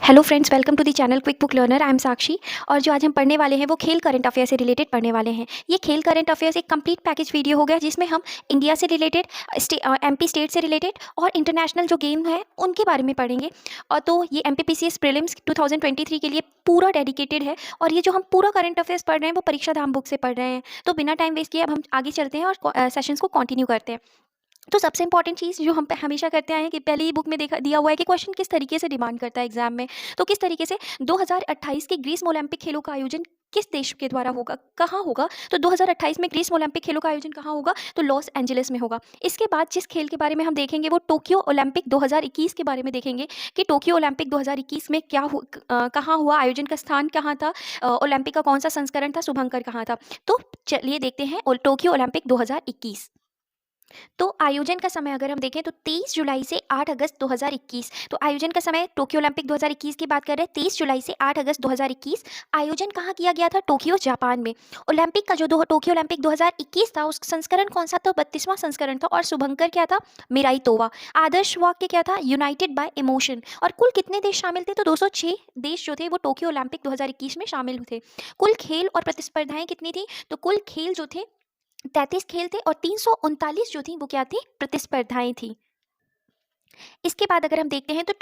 Hello friends, welcome to the channel quick book learner. I am Sakshi. और जो आज हम पढ़ने वाले हैं वो खेल करंट अफेयर से रिलेटेड पढ़ने वाले हैं। ये खेल करंट अफेयर्स एक कंप्लीट पैकेज वीडियो हो गया जिसमें हम इंडिया से रिलेटेड, एमपी स्टेट से रिलेटेड और इंटरनेशनल जो गेम है उनके बारे में पढ़ेंगे। और तो ये एमपीपीसीएस प्रीलिम्स 2023 के लिए पूरा डेडिकेटेड है। और ये जो हम पूरा करंट अफेयर्स पढ़ रहे हैं वो परीक्षा धाम बुक से पढ़ रहे हैं। तो बिना टाइम वेस्ट किए अब हम आगे चलते हैं और सेशंस को कंटिन्यू करते हैं। तो सबसे इंपॉर्टेंट चीज़ जो हम हमेशा करते आए हैं कि पहले ही बुक में देखा दिया हुआ है कि क्वेश्चन किस तरीके से डिमांड करता है एग्जाम में। तो किस तरीके से 2028 के ग्रीष्म ओलंपिक खेलों का आयोजन किस देश के द्वारा होगा, कहाँ होगा? तो 2028 में ग्रीष्म ओलंपिक खेलों का आयोजन कहाँ होगा? तो लॉस एंजलिस में होगा। इसके बाद जिस खेल के बारे में हम देखेंगे वो टोक्यो ओलंपिक 2021 के बारे में देखेंगे कि टोक्यो ओलंपिक 2021 में कहाँ हुआ, आयोजन का स्थान कहाँ था, ओलंपिक का कौन सा संस्करण था, शुभंकर कहाँ था। तो चलिए देखते हैं टोक्यो ओलंपिक 2021। तो आयोजन का समय अगर हम देखें तो 23 जुलाई से 8 अगस्त 2021। तो आयोजन का समय टोक्यो ओलंपिक 2021 की बात कर रहे हैं। 23 जुलाई से 8 अगस्त 2021 आयोजन कहाँ किया गया था? टोक्यो, जापान में। ओलंपिक का जो टोक्यो ओलंपिक 2021 था उस संस्करण कौन सा? तो 32वां संस्करण था। और शुभंकर क्या था? मिराई तोवा। आदर्श वाक्य क्या था? United bye emotion. और कुल कितने देश शामिल थे? तो 206 देश जो थे वो टोक्यो ओलंपिक 2021 में शामिल थे। कुल खेल और प्रतिस्पर्धाएं कितनी थी? तो कुल खेल जो थे 33 खेल थे और 339 जो थी वो क्या थी? प्रतिस्पर्धाएं थी। इसके बाद अगर हम देखते हैं तो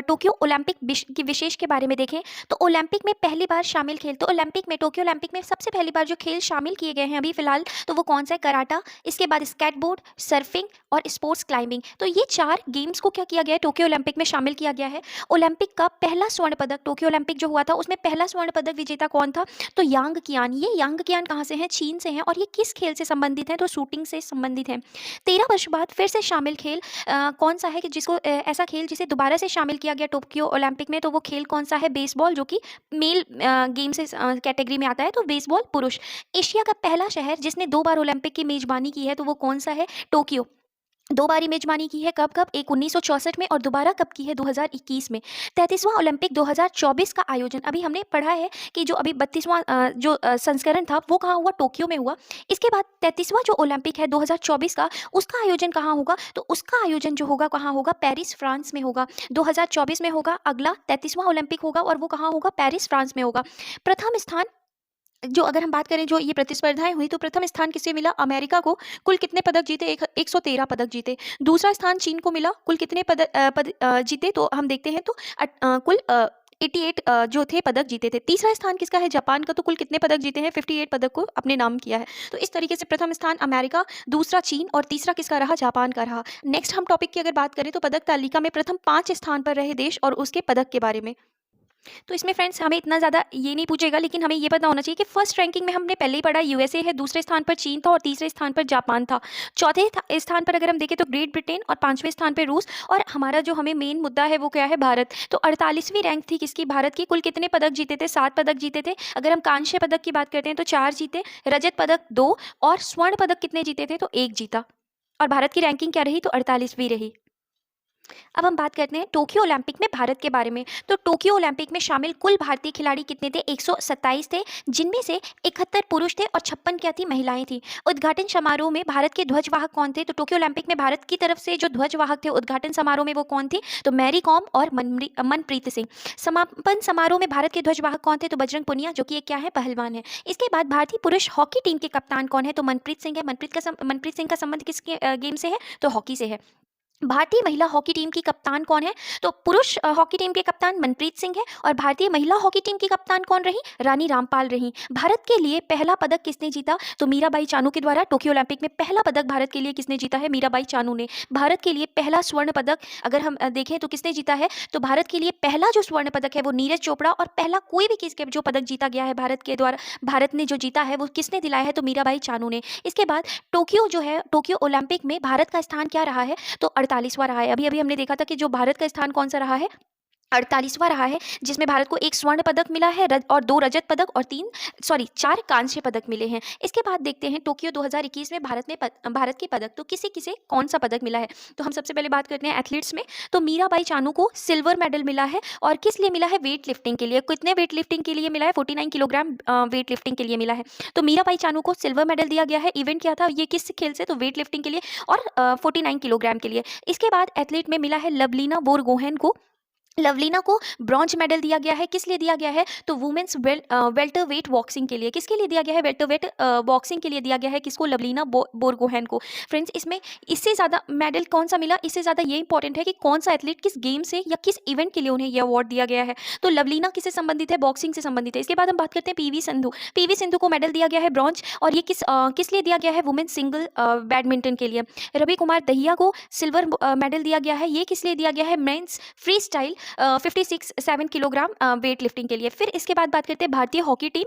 टोक्यो ओलंपिक की विशेष के बारे में देखें तो ओलंपिक में पहली बार शामिल खेल, तो ओलंपिक में टोक्यो ओलंपिक में सबसे पहली बार जो खेल शामिल किए गए हैं अभी फिलहाल तो वो कौन सा है? कराटा। इसके बाद स्केटबोर्ड, सर्फिंग और स्पोर्ट्स क्लाइंबिंग। तो ये 4 गेम्स को क्या किया गया है? टोक्यो ओलंपिक में शामिल किया गया है। ओलंपिक का पहला स्वर्ण पदक, टोक्यो ओलंपिक जो हुआ था उसमें पहला स्वर्ण पदक विजेता कौन था? तो यांग कियान। ये यांग कियान कहाँ से हैं? चीन से हैं। और ये किस खेल से संबंधित है? तो शूटिंग से संबंधित है। 13 वर्ष बाद फिर से शामिल खेल कौन सा है कि जिसको ऐसा खेल जिसे दोबारा से शामिल किया गया टोक्यो ओलंपिक में? तो वो खेल कौन सा है? बेसबॉल, जो कि मेल गेम से कैटेगरी में आता है। तो बेसबॉल पुरुष। एशिया का पहला शहर जिसने 2 बार ओलंपिक की मेजबानी की है तो वो कौन सा है? टोक्यो। 2 बारी मेजबानी की है। कब कब? एक 1964 में और दोबारा कब की है? 2021 में। 33वां ओलंपिक 2024 का आयोजन अभी हमने पढ़ा है कि जो अभी 32वां संस्करण था वो कहाँ हुआ? टोक्यो में हुआ। इसके बाद 33वां जो ओलंपिक है 2024 का उसका आयोजन कहाँ होगा? तो उसका आयोजन जो होगा कहाँ होगा? पेरिस, फ्रांस में होगा। 2024 में होगा अगला 33वां ओलंपिक होगा और वो कहाँ होगा? पेरिस, फ्रांस में होगा। प्रथम स्थान जो अगर हम बात करें जो ये प्रतिस्पर्धाएं हुई तो प्रथम स्थान किसे मिला? अमेरिका को। कुल कितने पदक जीते? 113 पदक जीते। दूसरा स्थान चीन को मिला। कुल कितने जीते? तो हम देखते हैं तो कुल 88 जो थे पदक जीते थे। तीसरा स्थान किसका है? जापान का। तो कुल कितने पदक जीते हैं? 58 पदक को अपने नाम किया है। तो इस तरीके से प्रथम स्थान अमेरिका, दूसरा चीन और तीसरा किसका रहा? जापान का रहा। नेक्स्ट हम टॉपिक की अगर बात करें तो पदक तालिका में प्रथम 5 स्थान पर रहे देश और उसके पदक के बारे में। तो इसमें फ्रेंड्स हमें इतना ज़्यादा ये नहीं पूछेगा, लेकिन हमें ये पता होना चाहिए कि फर्स्ट रैंकिंग में हमने पहले ही पढ़ा यूएसए है, दूसरे स्थान पर चीन था और तीसरे स्थान पर जापान था। चौथे स्थान पर अगर हम देखें तो ग्रेट ब्रिटेन और 5वें स्थान पर रूस। और हमारा जो हमें मेन मुद्दा है वो क्या है? भारत। तो 48वीं रैंक थी किसकी? भारत की। कुल कितने पदक जीते थे? 7 पदक जीते थे। अगर हम कांस्य पदक की बात करते हैं तो 4 जीते, रजत पदक 2 और स्वर्ण पदक कितने जीते थे? तो 1 जीता। और भारत की रैंकिंग क्या रही? तो 48वीं रही। अब हम बात करते हैं टोक्यो ओलंपिक में भारत के बारे में। तो टोक्यो ओलंपिक में शामिल कुल भारतीय खिलाड़ी कितने थे? 127 थे, जिनमें से 71 पुरुष थे और 56 क्या थी? महिलाएं थी। उद्घाटन समारोह में भारत के ध्वजवाहक कौन थे? तो टोक्यो ओलंपिक में भारत की तरफ से जो ध्वजवाहक थे उद्घाटन समारोह में वो कौन थी? तो मैरी कॉम और मनप्रीत सिंह। समापन समारोह में भारत के ध्वजवाहक कौन थे? तो बजरंग पुनिया, जो कि एक क्या है? पहलवान है। इसके बाद भारतीय पुरुष हॉकी टीम के कप्तान कौन है? तो मनप्रीत सिंह है। मनप्रीत सिंह का संबंध किसके गेम से है? तो हॉकी से है। भारतीय महिला हॉकी टीम की कप्तान कौन है? तो पुरुष हॉकी टीम के कप्तान मनप्रीत सिंह है। और भारतीय महिला हॉकी टीम की कप्तान कौन रही? रानी रामपाल रही। भारत के लिए पहला पदक किसने जीता? तो मीराबाई चानू के द्वारा। टोक्यो ओलंपिक में पहला पदक भारत के लिए किसने जीता है? मीराबाई चानू ने। भारत के लिए पहला स्वर्ण पदक अगर हम देखें तो किसने जीता है? तो भारत के लिए पहला जो स्वर्ण पदक है वो नीरज चोपड़ा। और पहला कोई भी किसके जो पदक जीता गया है भारत के द्वारा, भारत ने जो जीता है वो किसने दिलाया है? तो मीराबाई चानू ने। इसके बाद टोक्यो जो है, टोक्यो ओलंपिक में भारत का स्थान क्या रहा है? तो 48वां रहा है। अभी अभी हमने देखा था कि जो भारत का स्थान कौन सा रहा है? 48वां रहा है, जिसमें भारत को 1 स्वर्ण पदक मिला है और 2 रजत पदक और 4 कांस्य पदक मिले हैं। इसके बाद देखते हैं टोक्यो 2021 में भारत के पदक तो किसे किसे कौन सा पदक मिला है। तो हम सबसे पहले बात करते हैं एथलीट्स में। तो मीराबाई चानू को सिल्वर मेडल मिला है। और किस लिए मिला है? वेट लिफ्टिंग के लिए। कितने वेट लिफ्टिंग के लिए मिला है? 49 किलोग्राम वेट लिफ्टिंग के लिए मिला है। तो मीराबाई चानू को सिल्वर मेडल दिया गया है। इवेंट क्या था ये? किस खेल से? तो वेट लिफ्टिंग के लिए और 49 किलोग्राम के लिए। इसके बाद एथलीट में मिला है लवलीना बोरगोहेन को लवलीना को ब्रॉन्ज मेडल दिया गया है, किस लिए दिया गया है? तो वुमेन्स वेल्टर वेट बॉक्सिंग के लिए। किसके लिए दिया गया है? वेल्टर वेट बॉक्सिंग के लिए दिया गया है। किसको? लवलीना बोरगोहेन को। फ्रेंड्स, इसमें इससे ज़्यादा मेडल कौन सा मिला, इससे ज़्यादा ये इंपॉर्टेंट है कि कौन सा एथलीट किस गेम से या किस इवेंट के लिए उन्हें यह अवार्ड दिया गया है। तो लवलीना किससे संबंधित है? बॉक्सिंग से संबंधित है। इसके बाद हम बात करते हैं पीवी सिंधु। पीवी सिंधु को मेडल दिया गया है ब्रॉन्ज, और ये किस लिए दिया गया है? वुमेन्स सिंगल बैडमिंटन के लिए। रवि कुमार दहिया को सिल्वर मेडल दिया गया है। ये किस लिए दिया गया है? Men's freestyle 7 kilogram weightlifting के लिए। फिर इसके बाद बात करते हैं भारतीय हॉकी टीम।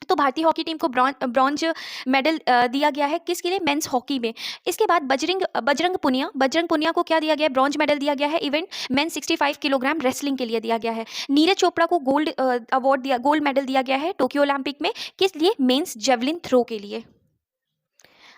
तो भारतीय हॉकी टीम को ब्रॉन्ज मेडल दिया गया है, किसके लिए? मेंस हॉकी में। इसके बाद बजरंग पुनिया को क्या दिया गया है? ब्रॉन्ज मेडल दिया गया है इवेंट मेंस 65 किलोग्राम रेसलिंग के लिए दिया गया है। नीरज चोपड़ा को गोल्ड मेडल दिया गया है टोक्यो ओलंपिक में, किस लिए? मेंस जेवलिन थ्रो के लिए।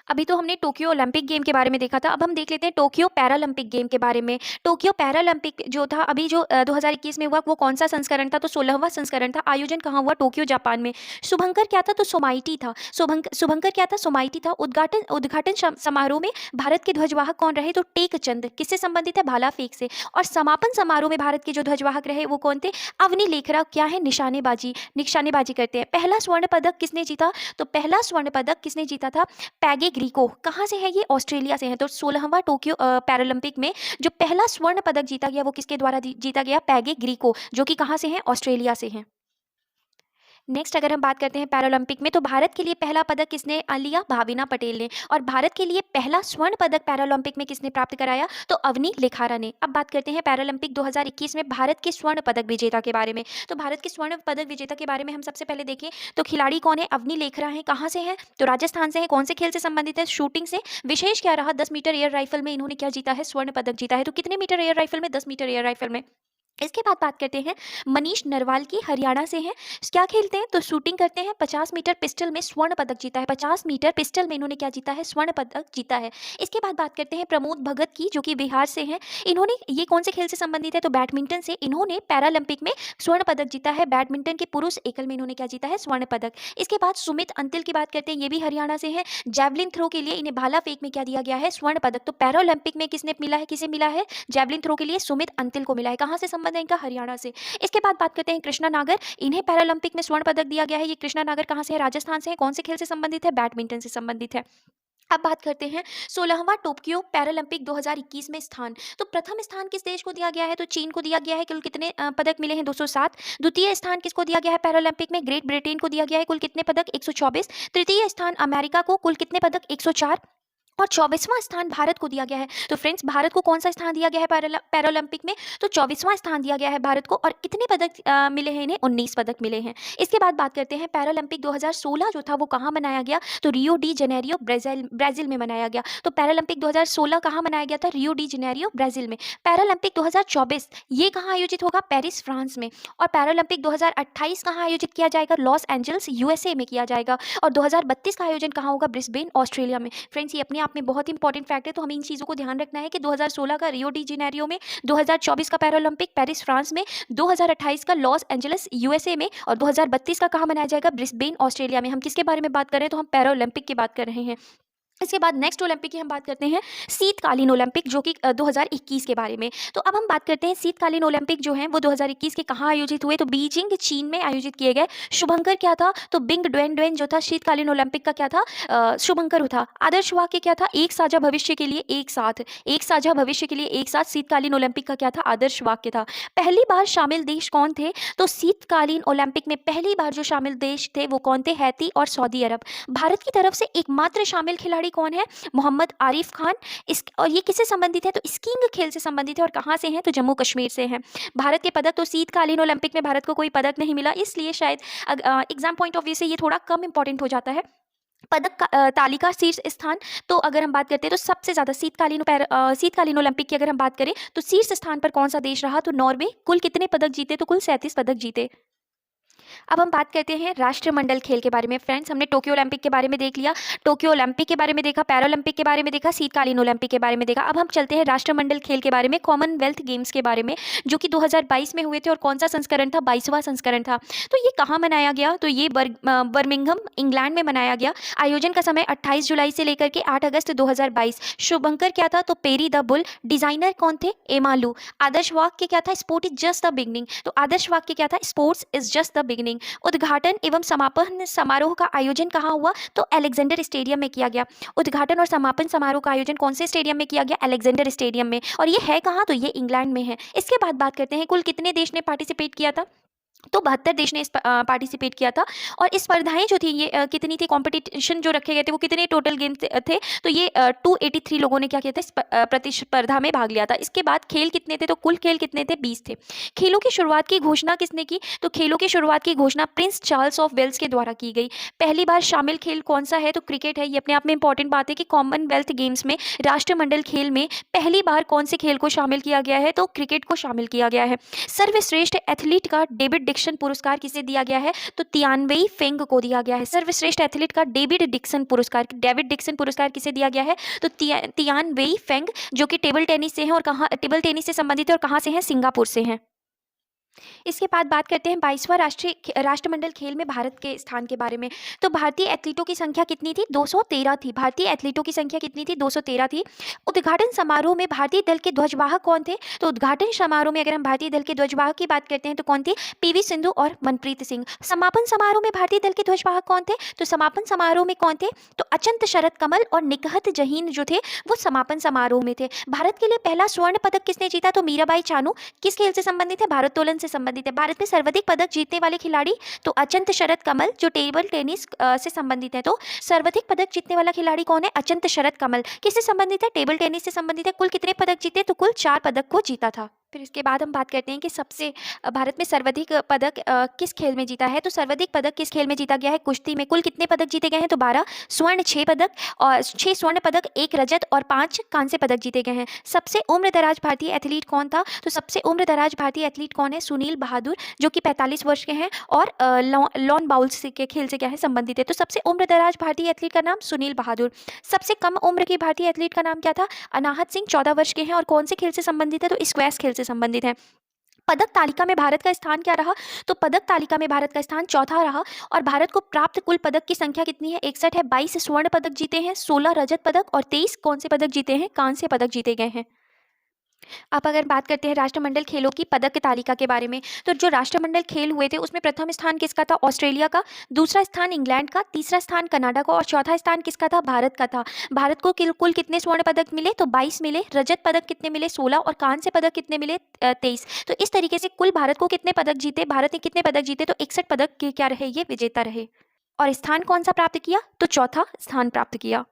अभी तो हमने टोक्यो ओलंपिक गेम के बारे में देखा था, अब हम देख लेते हैं टोक्यो पैरालंपिक गेम के बारे में। टोक्यो पैरालंपिक जो था अभी जो 2021 में हुआ, वो कौन सा संस्करण था? तो 16वां संस्करण था। आयोजन कहाँ हुआ? टोक्यो जापान में। शुभंकर क्या था? तो सोमाइटी था। शुभंकर क्या था? सोमाइटी था। उद्घाटन समारोह में भारत के ध्वजवाहक कौन रहे? तो टेक चंद। किससे संबंधित है? भाला फेंक से। और समापन समारोह में भारत के जो ध्वजवाहक रहे वो कौन थे? अवनी लेखरा। क्या है? निशानेबाजी करते हैं। पहला स्वर्ण पदक किसने जीता? तो पहला स्वर्ण पदक किसने जीता था? पैगे ग्रीको। कहाँ से है ये? ऑस्ट्रेलिया से है। तो 16वां टोक्यो पैरालंपिक में जो पहला स्वर्ण पदक जीता गया वो किसके द्वारा जीता गया? पैगे ग्रीको, जो कि कहाँ से है? ऑस्ट्रेलिया से है। नेक्स्ट अगर हम बात करते हैं पैरालंपिक में, तो भारत के लिए पहला पदक किसने लिया? भाविना पटेल ने। और भारत के लिए पहला स्वर्ण पदक पैरालंपिक में किसने प्राप्त कराया? तो अवनी लेखारा ने। अब बात करते हैं पैरालंपिक 2021 में भारत के स्वर्ण पदक विजेता के बारे में। तो भारत के स्वर्ण पदक विजेता के बारे में हम सबसे पहले देखें तो खिलाड़ी कौन है? अवनी लेखरा है। कहाँ से है? तो राजस्थान से है। कौन से खेल से संबंधित है? शूटिंग से। विशेष क्या रहा? 10 मीटर एयर राइफल में इन्होंने क्या जीता है? स्वर्ण पदक जीता है। तो कितने मीटर एयर राइफल में? 10 मीटर एयर राइफल में। इसके बाद बात करते हैं मनीष नरवाल की, हरियाणा से हैं। क्या खेलते हैं? तो शूटिंग करते हैं। 50 मीटर पिस्टल में स्वर्ण पदक जीता है। 50 मीटर पिस्टल में इन्होंने क्या जीता है? स्वर्ण पदक जीता है। इसके बाद बात करते हैं प्रमोद भगत की, जो कि बिहार से हैं। इन्होंने ये कौन से खेल से संबंधित है? तो बैडमिंटन से। इन्होंने पैरालंपिक में स्वर्ण पदक जीता है। बैडमिंटन के पुरुष एकल में इन्होंने क्या जीता है? स्वर्ण पदक। इसके बाद सुमित अंतिल की बात करते हैं, ये भी हरियाणा से है। जैवलिन थ्रो के लिए इन्हें भाला फेंक में क्या दिया गया है? स्वर्ण पदक। तो पैरालंपिक में किसने मिला है? किसे मिला है? जैवलिन थ्रो के लिए सुमित अंतिल को मिला है। कहाँ से संबंध है इनका? हरियाणा से। इसके बाद बात करते हैं कृष्णा नागर। इन्हें पैरालंपिक में स्वर्ण पदक दिया गया है। ये कृष्णा नागर कहाँ से है? राजस्थान से है। कौन से खेल से संबंधित है? बैडमिंटन से संबंधित है। अब बात करते हैं 16वां टोक्यो पैरालंपिक 2021 में स्थान। तो प्रथम स्थान किस देश को दिया गया है? तो चीन को दिया गया है। कुल कितने पदक मिले हैं? 207। द्वितीय स्थान किसको दिया गया है पैरालंपिक में? ग्रेट ब्रिटेन को दिया गया है। कुल कितने पदक? 124। तृतीय स्थान अमेरिका को, कुल कितने पदक? 104। और 24वां स्थान भारत को दिया गया है। तो फ्रेंड्स, भारत को कौन सा स्थान दिया गया है पैरालंपिक में? तो 24वां स्थान दिया गया है भारत को। और कितने पदक मिले हैं इन्हें? 19 पदक मिले हैं। इसके बाद बात करते हैं पैरालंपिक 2016 जो था वो कहाँ मनाया गया? तो रियो डी जेनेरियो ब्राज़ील में मनाया गया। तो पैरालंपिक 2016 कहाँ मनाया गया था? रियो डी जेनेरियो ब्राज़ील में। पैरालंपिक 2024 ये कहाँ आयोजित होगा? पेरिस, फ्रांस में। और पैरालंपिक 2028 कहाँ आयोजित किया जाएगा? लॉस एंजल्स, यूएसए में किया जाएगा। और 2032 का आयोजन कहाँ होगा? ब्रिस्बेन, ऑस्ट्रेलिया में। फ्रेंड्स, ये अपने आप में बहुत इंपॉर्टेंट फैक्ट है, तो हमें इन चीज़ों को ध्यान रखना है कि 2016 का रियो डी जेनेरियो में, 2024 का पैरालंपिक पेरिस, फ्रांस में, 2028 का लॉस एंजल्स, यूएसए में, और 2032 का कहाँ मनाया जाएगा? ब्रिस्बेन, ऑस्ट्रेलिया में। हम किसके बारे में बात कर रहे हैं? तो हम पैरालंपिक की बात कर रहे हैं। इसके बाद नेक्स्ट ओलंपिक की हम बात करते हैं शीतकालीन ओलंपिक, जो कि 2021 के बारे में। तो अब हम बात करते हैं शीतकालीन ओलंपिक जो हैं वो 2021 के कहाँ आयोजित हुए? तो बीजिंग, चीन में आयोजित किए गए। शुभंकर क्या था? तो बिंग ड्वेन जो था शीतकालीन ओलंपिक का क्या था? शुभंकर था। आदर्श वाक्य क्या था? एक साझा भविष्य के लिए एक साथ। एक साझा भविष्य के लिए एक साथ शीतकालीन ओलंपिक का क्या था? आदर्श वाक्य था। पहली बार शामिल देश कौन थे? तो शीतकालीन ओलंपिक में पहली बार जो शामिल देश थे वो कौन थे? हैती और सऊदी अरब। भारत की तरफ से एकमात्र शामिल खिलाड़ी कौन है? मोहम्मद आरिफ खान। और ये किससे संबंधित है? तो स्कीइंग खेल से संबंधित है। और कहाँ से हैं? तो जम्मू कश्मीर से हैं। भारत के पदक, तो शीतकालीन ओलंपिक में भारत को कोई पदक नहीं मिला, इसलिए शायद एग्जाम पॉइंट ऑफ व्यू से ये थोड़ा कम इंपॉर्टेंट हो जाता है। पदक का तालिका शीर्ष स्थान, तो अगर हम बात करते हैं तो सबसे ज़्यादा शीतकालीन ओलंपिक की अगर हम बात करें तो शीर्ष स्थान पर कौन सा देश रहा? तो नॉर्वे। कुल कितने पदक जीते? तो कुल 37 पदक जीते। अब हम बात करते हैं राष्ट्रमंडल खेल के बारे में। फ्रेंड्स, हमने टोक्यो ओलंपिक के बारे में देख लिया, टोक्यो ओलंपिक के बारे में देखा, पैरालंपिक के बारे में देखा, शीतकालीन ओलंपिक के बारे में देखा। अब हम चलते हैं राष्ट्रमंडल खेल के बारे में, कॉमनवेल्थ गेम्स के बारे में, जो कि 2022 में हुए थे। और कौन सा संस्करण था? 22वां संस्करण था। तो ये कहाँ मनाया गया? तो ये बर्मिंघम इंग्लैंड में मनाया गया। आयोजन का समय 28 जुलाई से लेकर के 8 अगस्त 2022। शुभंकर क्या था? तो पेरी द बुल। डिजाइनर कौन थे? एमालू। आदर्श वाक्य क्या था? Sport is just the beginning. तो आदर्श वाक्य क्या था? Sports is just the beginning. उद्घाटन एवं समापन समारोह का आयोजन कहाँ हुआ? तो अलेक्जेंडर स्टेडियम में किया गया। उद्घाटन और समापन समारोह का आयोजन कौन से स्टेडियम में किया गया? अलेक्जेंडर स्टेडियम में। और ये है कहाँ? तो ये इंग्लैंड में है। इसके बाद बात करते हैं कुल कितने देश ने पार्टिसिपेट किया था? तो 72 देश ने इस पार्टिसिपेट किया था। और इस स्पर्धाएं जो थी ये कितनी थी? कंपटीशन जो रखे गए थे वो कितने टोटल गेम थे? तो ये 283 लोगों ने क्या किया था? प्रतिस्पर्धा में भाग लिया था। इसके बाद खेल कितने थे? तो कुल खेल कितने थे? 20 थे। खेलों की शुरुआत की घोषणा किसने की? तो खेलों की शुरुआत की घोषणा प्रिंस चार्ल्स ऑफ वेल्स के द्वारा की गई। पहली बार शामिल खेल कौन सा है? तो क्रिकेट है। ये अपने आप में इंपॉर्टेंट बात है कि कॉमनवेल्थ गेम्स में, राष्ट्रमंडल खेल में पहली बार कौन से खेल को शामिल किया गया है? तो क्रिकेट को शामिल किया गया है। सर्वश्रेष्ठ एथलीट का डेविड डिक्सन पुरस्कार किसे दिया गया है? तो तियानवेई फेंग को दिया गया है। सर्वश्रेष्ठ एथलीट का डेविड डिक्सन पुरस्कार किसे दिया गया है? तो तियानवेई फेंग, जो कि टेबल टेनिस से हैं और कहाँ टेबल टेनिस से संबंधित है और कहाँ से हैं? सिंगापुर से हैं। इसके बाद बात करते हैं 22वां राष्ट्रमंडल खेल में भारत के स्थान के बारे में। तो भारतीय एथलीटों की संख्या कितनी थी? 213 थी। भारतीय एथलीटों की संख्या कितनी थी? 213 थी। उद्घाटन समारोह में भारतीय दल के ध्वजवाहक कौन थे? तो उद्घाटन समारोह में अगर हम भारतीय दल के ध्वजवाहक की बात करते हैं तो कौन थे? पीवी सिंधु और मनप्रीत सिंह। समापन समारोह में भारतीय दल के ध्वजवाहक कौन थे? तो समापन समारोह में कौन थे? तो अचंत शरद कमल और निकहत जहीन जो थे वो समापन समारोह में थे। भारत के लिए पहला स्वर्ण पदक किसने जीता? तो मीराबाई चानू। किस खेल से संबंधित है? भारोत्तोलन से संबंधित है। भारत में सर्वाधिक पदक जीतने वाले खिलाड़ी? तो अचंत शरद कमल, जो टेबल टेनिस से संबंधित है। तो सर्वाधिक पदक जीतने वाला खिलाड़ी कौन है? अचंत शरद कमल। किससे संबंधित है? टेबल टेनिस से संबंधित है। कुल कितने पदक जीते? तो कुल 4 पदक को जीता था। फिर इसके बाद हम बात करते हैं कि सबसे भारत में सर्वाधिक पदक किस खेल में जीता है? तो सर्वाधिक पदक किस खेल में जीता गया है? कुश्ती में। कुल कितने पदक जीते गए हैं? तो 12 स्वर्ण, 6 पदक और 6 स्वर्ण पदक, 1 रजत और 5 कांस्य पदक जीते गए हैं। सबसे उम्रदराज भारतीय एथलीट कौन था? तो सबसे उम्रदराज भारतीय एथलीट कौन है? सुनील बहादुर, जो कि 45 वर्ष के हैं और लॉन बाउल्स के खेल से क्या है? संबंधित है। तो सबसे उम्रदराज भारतीय एथलीट का नाम सुनील बहादुर। सबसे कम उम्र की भारतीय एथलीट का नाम क्या था? अनाहत सिंह, 14 वर्ष के हैं और कौन से खेल से संबंधित है? तो स्क्वैश खेल से संबंधित है। पदक तालिका में भारत का स्थान क्या रहा? तो पदक तालिका में भारत का स्थान चौथा रहा। और भारत को प्राप्त कुल पदक की संख्या कितनी है? 61 है। 22 स्वर्ण पदक जीते हैं, 16 रजत पदक और 23 कौन से पदक जीते हैं? कांस्य पदक जीते गए हैं। अब अगर बात करते हैं राष्ट्रमंडल खेलों की पदक तालिका के बारे में, तो जो राष्ट्रमंडल खेल हुए थे उसमें प्रथम स्थान किसका था? ऑस्ट्रेलिया का। दूसरा स्थान इंग्लैंड का। तीसरा स्थान कनाडा का और चौथा स्थान किसका था? भारत का था। भारत को कुल कितने स्वर्ण पदक मिले? तो 22 मिले। रजत पदक कितने मिले? 16 और कांस्य पदक कितने मिले? 23। तो इस तरीके से कुल भारत को कितने पदक जीते? भारत ने कितने पदक जीते? तो 61 पदक के क्या रहे? ये विजेता रहे। और स्थान कौन सा प्राप्त किया? तो चौथा स्थान प्राप्त किया।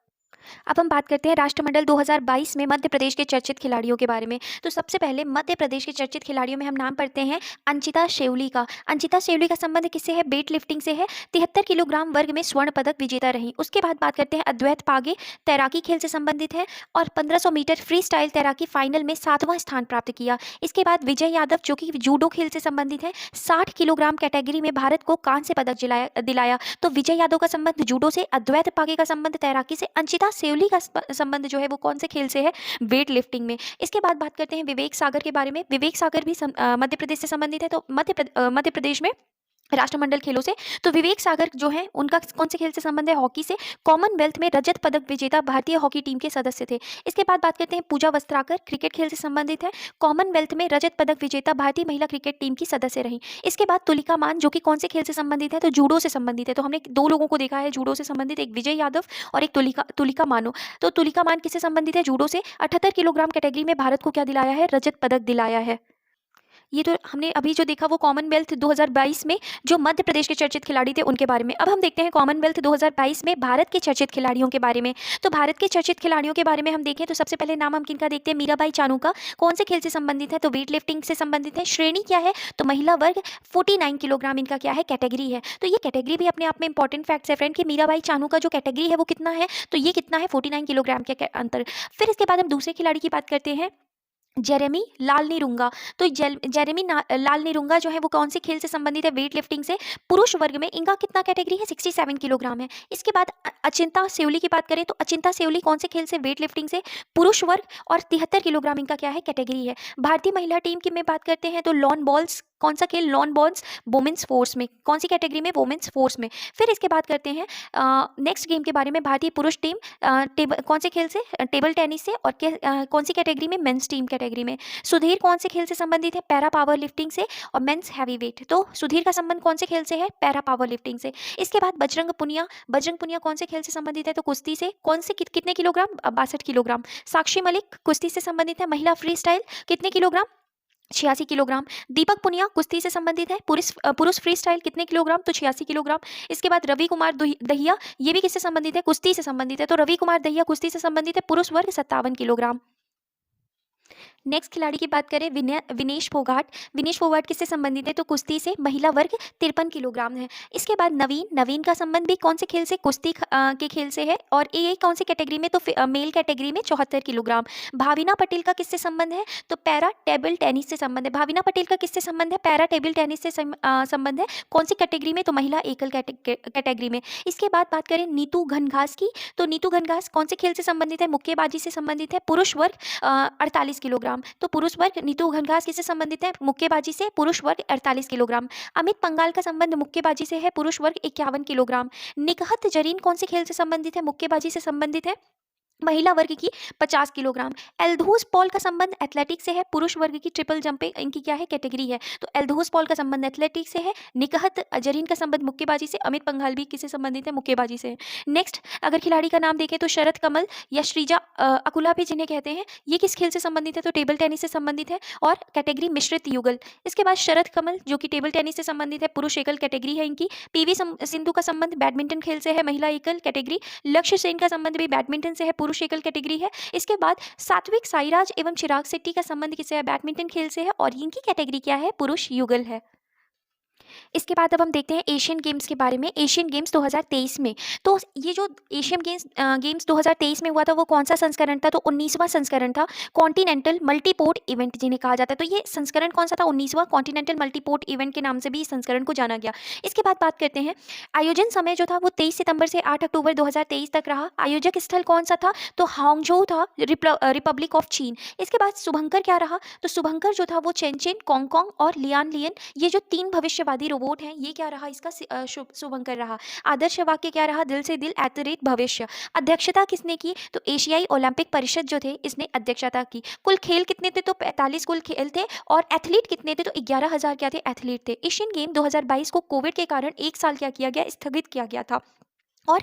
अब हम बात करते हैं राष्ट्रमंडल 2022 में मध्य प्रदेश के चर्चित खिलाड़ियों के बारे में। तो सबसे पहले मध्य प्रदेश के चर्चित खिलाड़ियों में हम नाम पढ़ते हैं अंचिता शेवली का। अंचिता शेवली का संबंध किससे है? वेट लिफ्टिंग से है। 73 किलोग्राम वर्ग में स्वर्ण पदक विजेता रही। उसके बाद बात करते हैं अद्वैत पागे, तैराकी खेल से संबंधित है और 1500 मीटर फ्री स्टाइल तैराकी फाइनल में 7वां स्थान प्राप्त किया। इसके बाद विजय यादव, जो कि जूडो खेल से संबंधित है, 60 किलोग्राम कैटेगरी में भारत को कांस्य पदक दिलाया। तो विजय यादव का संबंध जूडो से, अद्वैत पागे का संबंध तैराकी से, अंचिता शेवली का संबंध जो है वो कौन से खेल से है? वेट लिफ्टिंग में। इसके बाद बात करते हैं विवेक सागर के बारे में। विवेक सागर भी मध्य प्रदेश से संबंधित है। तो मध्य प्रदेश में राष्ट्रमंडल खेलों से तो विवेक सागर जो है उनका कौन से खेल से संबंध है? हॉकी से। कॉमनवेल्थ में रजत पदक विजेता भारतीय हॉकी टीम के सदस्य थे। इसके बाद बात करते हैं पूजा वस्त्राकर, क्रिकेट खेल से संबंधित है। कॉमनवेल्थ में रजत पदक विजेता भारतीय महिला क्रिकेट टीम की सदस्य रही। इसके बाद तुलिका मान, जो कि कौन से खेल से संबंधित है? तो जूडो से संबंधित है। तो हमने 2 लोगों को देखा है जूडो से संबंधित, एक विजय यादव और एक तुलिका मानो। तो तुलिका मान किससे संबंधित है? जूडो से। 78 किलोग्राम कैटेगरी में भारत को क्या दिलाया है? रजत पदक दिलाया है। ये तो हमने अभी जो देखा वो कॉमनवेल्थ 2022 में जो मध्य प्रदेश के चर्चित खिलाड़ी थे उनके बारे में। अब हम देखते हैं कॉमनवेल्थ 2022 में भारत के चर्चित खिलाड़ियों के बारे में। तो भारत के चर्चित खिलाड़ियों के बारे में हम देखें तो सबसे पहले नाम हम किनका देखते हैं? मीराबाई चानू का। कौन से खेल से संबंधित है? तो वेट लिफ्टिंग से संबंधित है। श्रेणी क्या है? तो महिला वर्ग। 49 किलोग्राम इनका क्या है? कैटेगरी है। तो ये कैटेगरी भी अपने आप में इंपॉर्टेंट फैक्ट्स है फ्रेंड कि मीराबाई चानू का जो कैटेगरी है वो कितना है? तो ये कितना है? 49 किलोग्राम के अंतर। फिर इसके बाद हम दूसरे खिलाड़ी की बात करते हैं जेरेमी लाल निरुंगा। तो जेरेमी लाल निरुंगा जो है वो कौन से खेल से संबंधित है? वेट लिफ्टिंग से। पुरुष वर्ग में इनका कितना कैटेगरी है? 67 किलोग्राम है। इसके बाद अचिंता सेवली की बात करें तो अचिंता सेवली कौन से खेल से? वेट लिफ्टिंग से। पुरुष वर्ग और 73 किलोग्राम इनका क्या है? कैटेगरी है। भारतीय महिला टीम की में बात करते हैं तो लॉन बॉल्स, कौन सा खेल? लॉन बॉल्स वोमेंस फोर्स में। कौन सी कैटेगरी में? वोमेंस फोर्स में। फिर इसके बाद करते हैं नेक्स्ट गेम के बारे में। भारतीय पुरुष टीम टेबल कौन से खेल से? टेबल टेनिस से। और कौन सी कैटेगरी में? मेंस टीम कैटेगरी में। सुधीर कौन से खेल से संबंधित है? पैरा पावर लिफ्टिंग से और मेंस हैवी वेट। तो सुधीर का संबंध कौन से खेल से है? पैरा पावर लिफ्टिंग से। इसके बाद बजरंग पुनिया, बजरंग पुनिया कौन से खेल से संबंधित है? तो कुश्ती से। कौन से कितने किलोग्राम? 62 किलोग्राम। साक्षी मलिक कुश्ती से संबंधित है। महिला फ्री स्टाइल कितने किलोग्राम? 86 किलोग्राम। दीपक पुनिया कुश्ती से संबंधित है। पुरुष फ्री स्टाइल कितने किलोग्राम? तो 86 किलोग्राम। इसके बाद रवि कुमार दहिया, ये भी किससे संबंधित है? कुश्ती से संबंधित है। तो रवि कुमार दहिया कुश्ती से संबंधित है। पुरुष वर्ग 57 किलोग्राम। नेक्स्ट खिलाड़ी की बात करें विनेश फोगाट। विनेश फोगाट किससे संबंधित है? तो कुश्ती से। महिला वर्ग 53 किलोग्राम है। इसके बाद नवीन का संबंध भी कौन से खेल से? कुश्ती के खेल से है। और ये कौन सी कैटेगरी में? तो मेल कैटेगरी में 74 किलोग्राम। भाविना पटेल का किससे संबंध है? तो पैरा टेबल टेनिस से संबंध है। भाविना पटेल का किससे संबंध है? पैरा टेबल टेनिस से संबंध है। कौन सी कैटेगरी में? तो महिला एकल कैटेगरी में। इसके बाद बात करें नीतू घनघास की, तो नीतू घनघास कौन से खेल से संबंधित है? मुक्केबाजी से संबंधित है। पुरुष वर्ग 48 किलोग्राम। तो पुरुष वर्ग नीतू घनघास किससे संबंधित है? मुक्केबाजी से। पुरुष वर्ग 48 किलोग्राम। अमित पंगाल का संबंध मुक्केबाजी से है। पुरुष वर्ग 51 किलोग्राम। निकहत जरीन कौन से खेल से संबंधित है? मुक्केबाजी से संबंधित है। महिला वर्ग की 50 किलोग्राम। एल्दोस पॉल का संबंध एथलेटिक्स से है। पुरुष वर्ग की ट्रिपल जंपिंग इनकी क्या है? कैटेगरी है। तो एल्दोस पॉल का संबंध एथलेटिक्स से है। निकहत जरीन का संबंध मुक्केबाजी से। अमित पंघाल भी किससे संबंधित है? मुक्केबाजी से। नेक्स्ट अगर खिलाड़ी का नाम देखें तो शरद कमल या श्रीजा अकुला भी जिन्हें कहते हैं, ये किस खेल से संबंधित है? तो टेबल टेनिस से संबंधित है और कैटेगरी मिश्रित युगल। इसके बाद शरद कमल जो कि टेबल टेनिस से संबंधित है, पुरुष एकल कैटेगरी है इनकी। पीवी सिंधु का संबंध बैडमिंटन खेल से है, महिला एकल कैटेगरी। लक्ष्य सेन का संबंध भी बैडमिंटन से है, पुरुष एकल कैटेगरी है। इसके बाद सात्विक साईराज एवं चिराग शेट्टी का संबंध किससे है? बैडमिंटन खेल से है और इनकी कैटेगरी क्या है? पुरुष युगल है। इसके बाद अब हम देखते हैं एशियन गेम्स के बारे में। एशियन गेम्स 2023 में, तो ये जो एशियन गेम्स 2023 में हुआ था वो कौन सा संस्करण था? तो 19वां संस्करण था। कॉन्टिनेंटल मल्टीपोर्ट इवेंट जिन्हें कहा जाता है। तो ये संस्करण कौन सा था? 19वां कॉन्टिनेंटल मल्टीपोर्ट इवेंट के नाम से भी इस संस्करण को जाना गया। इसके बाद बात करते हैं आयोजन समय जो था वो 23 सितंबर से 8 अक्टूबर 2023 तक रहा। आयोजक स्थल कौन सा था? तो हांगझोउ था, रिपब्लिक ऑफ चीन। इसके बाद शुभंकर क्या रहा? तो शुभंकर जो था वो चेनचेन, कॉन्गकॉन्ग और लियान लियन, ये जो 3 भविष्यवादी रोबोट हैं, ये क्या रहा? इसका शुभंकर रहा। आदर्श वाक्य क्या रहा? दिल से दिल @भविष्य। अध्यक्षता किसने की? तो एशियाई ओलंपिक परिषद जो थे इसने अध्यक्षता की। कुल खेल कितने थे? तो 45 कुल खेल थे। और एथलीट कितने थे? तो 11,000 क्या थे? एथलीट थे। एशियन गेम 2022 को कोविड के कारण 1 साल क्या किया गया? स्थगित किया गया था। और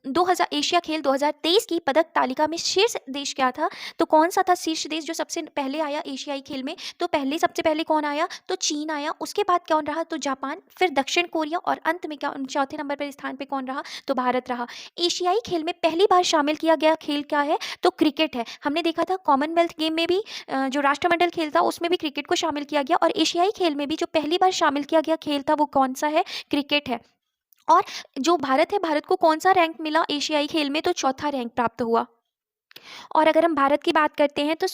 2000 एशिया खेल 2023 की पदक तालिका में शीर्ष देश क्या था? तो कौन सा था शीर्ष देश जो सबसे पहले आया एशियाई खेल में? तो सबसे पहले कौन आया? तो चीन आया। उसके बाद कौन रहा? तो जापान, फिर दक्षिण कोरिया और अंत में क्या चौथे नंबर पर स्थान पे कौन रहा? तो भारत रहा। एशियाई खेल में पहली बार शामिल किया गया खेल क्या है? तो क्रिकेट है। हमने देखा था कॉमनवेल्थ गेम में भी जो राष्ट्रमंडल खेल था उसमें भी क्रिकेट को शामिल किया गया, और एशियाई खेल में भी जो पहली बार शामिल किया गया खेल था वो कौन सा है? क्रिकेट है। और जो भारत है, भारत को कौन सा रैंक मिला एशियाई खेल में? तो चौथा रैंक प्राप्त हुआ। और अगर हम भारत की बात करते हैं तो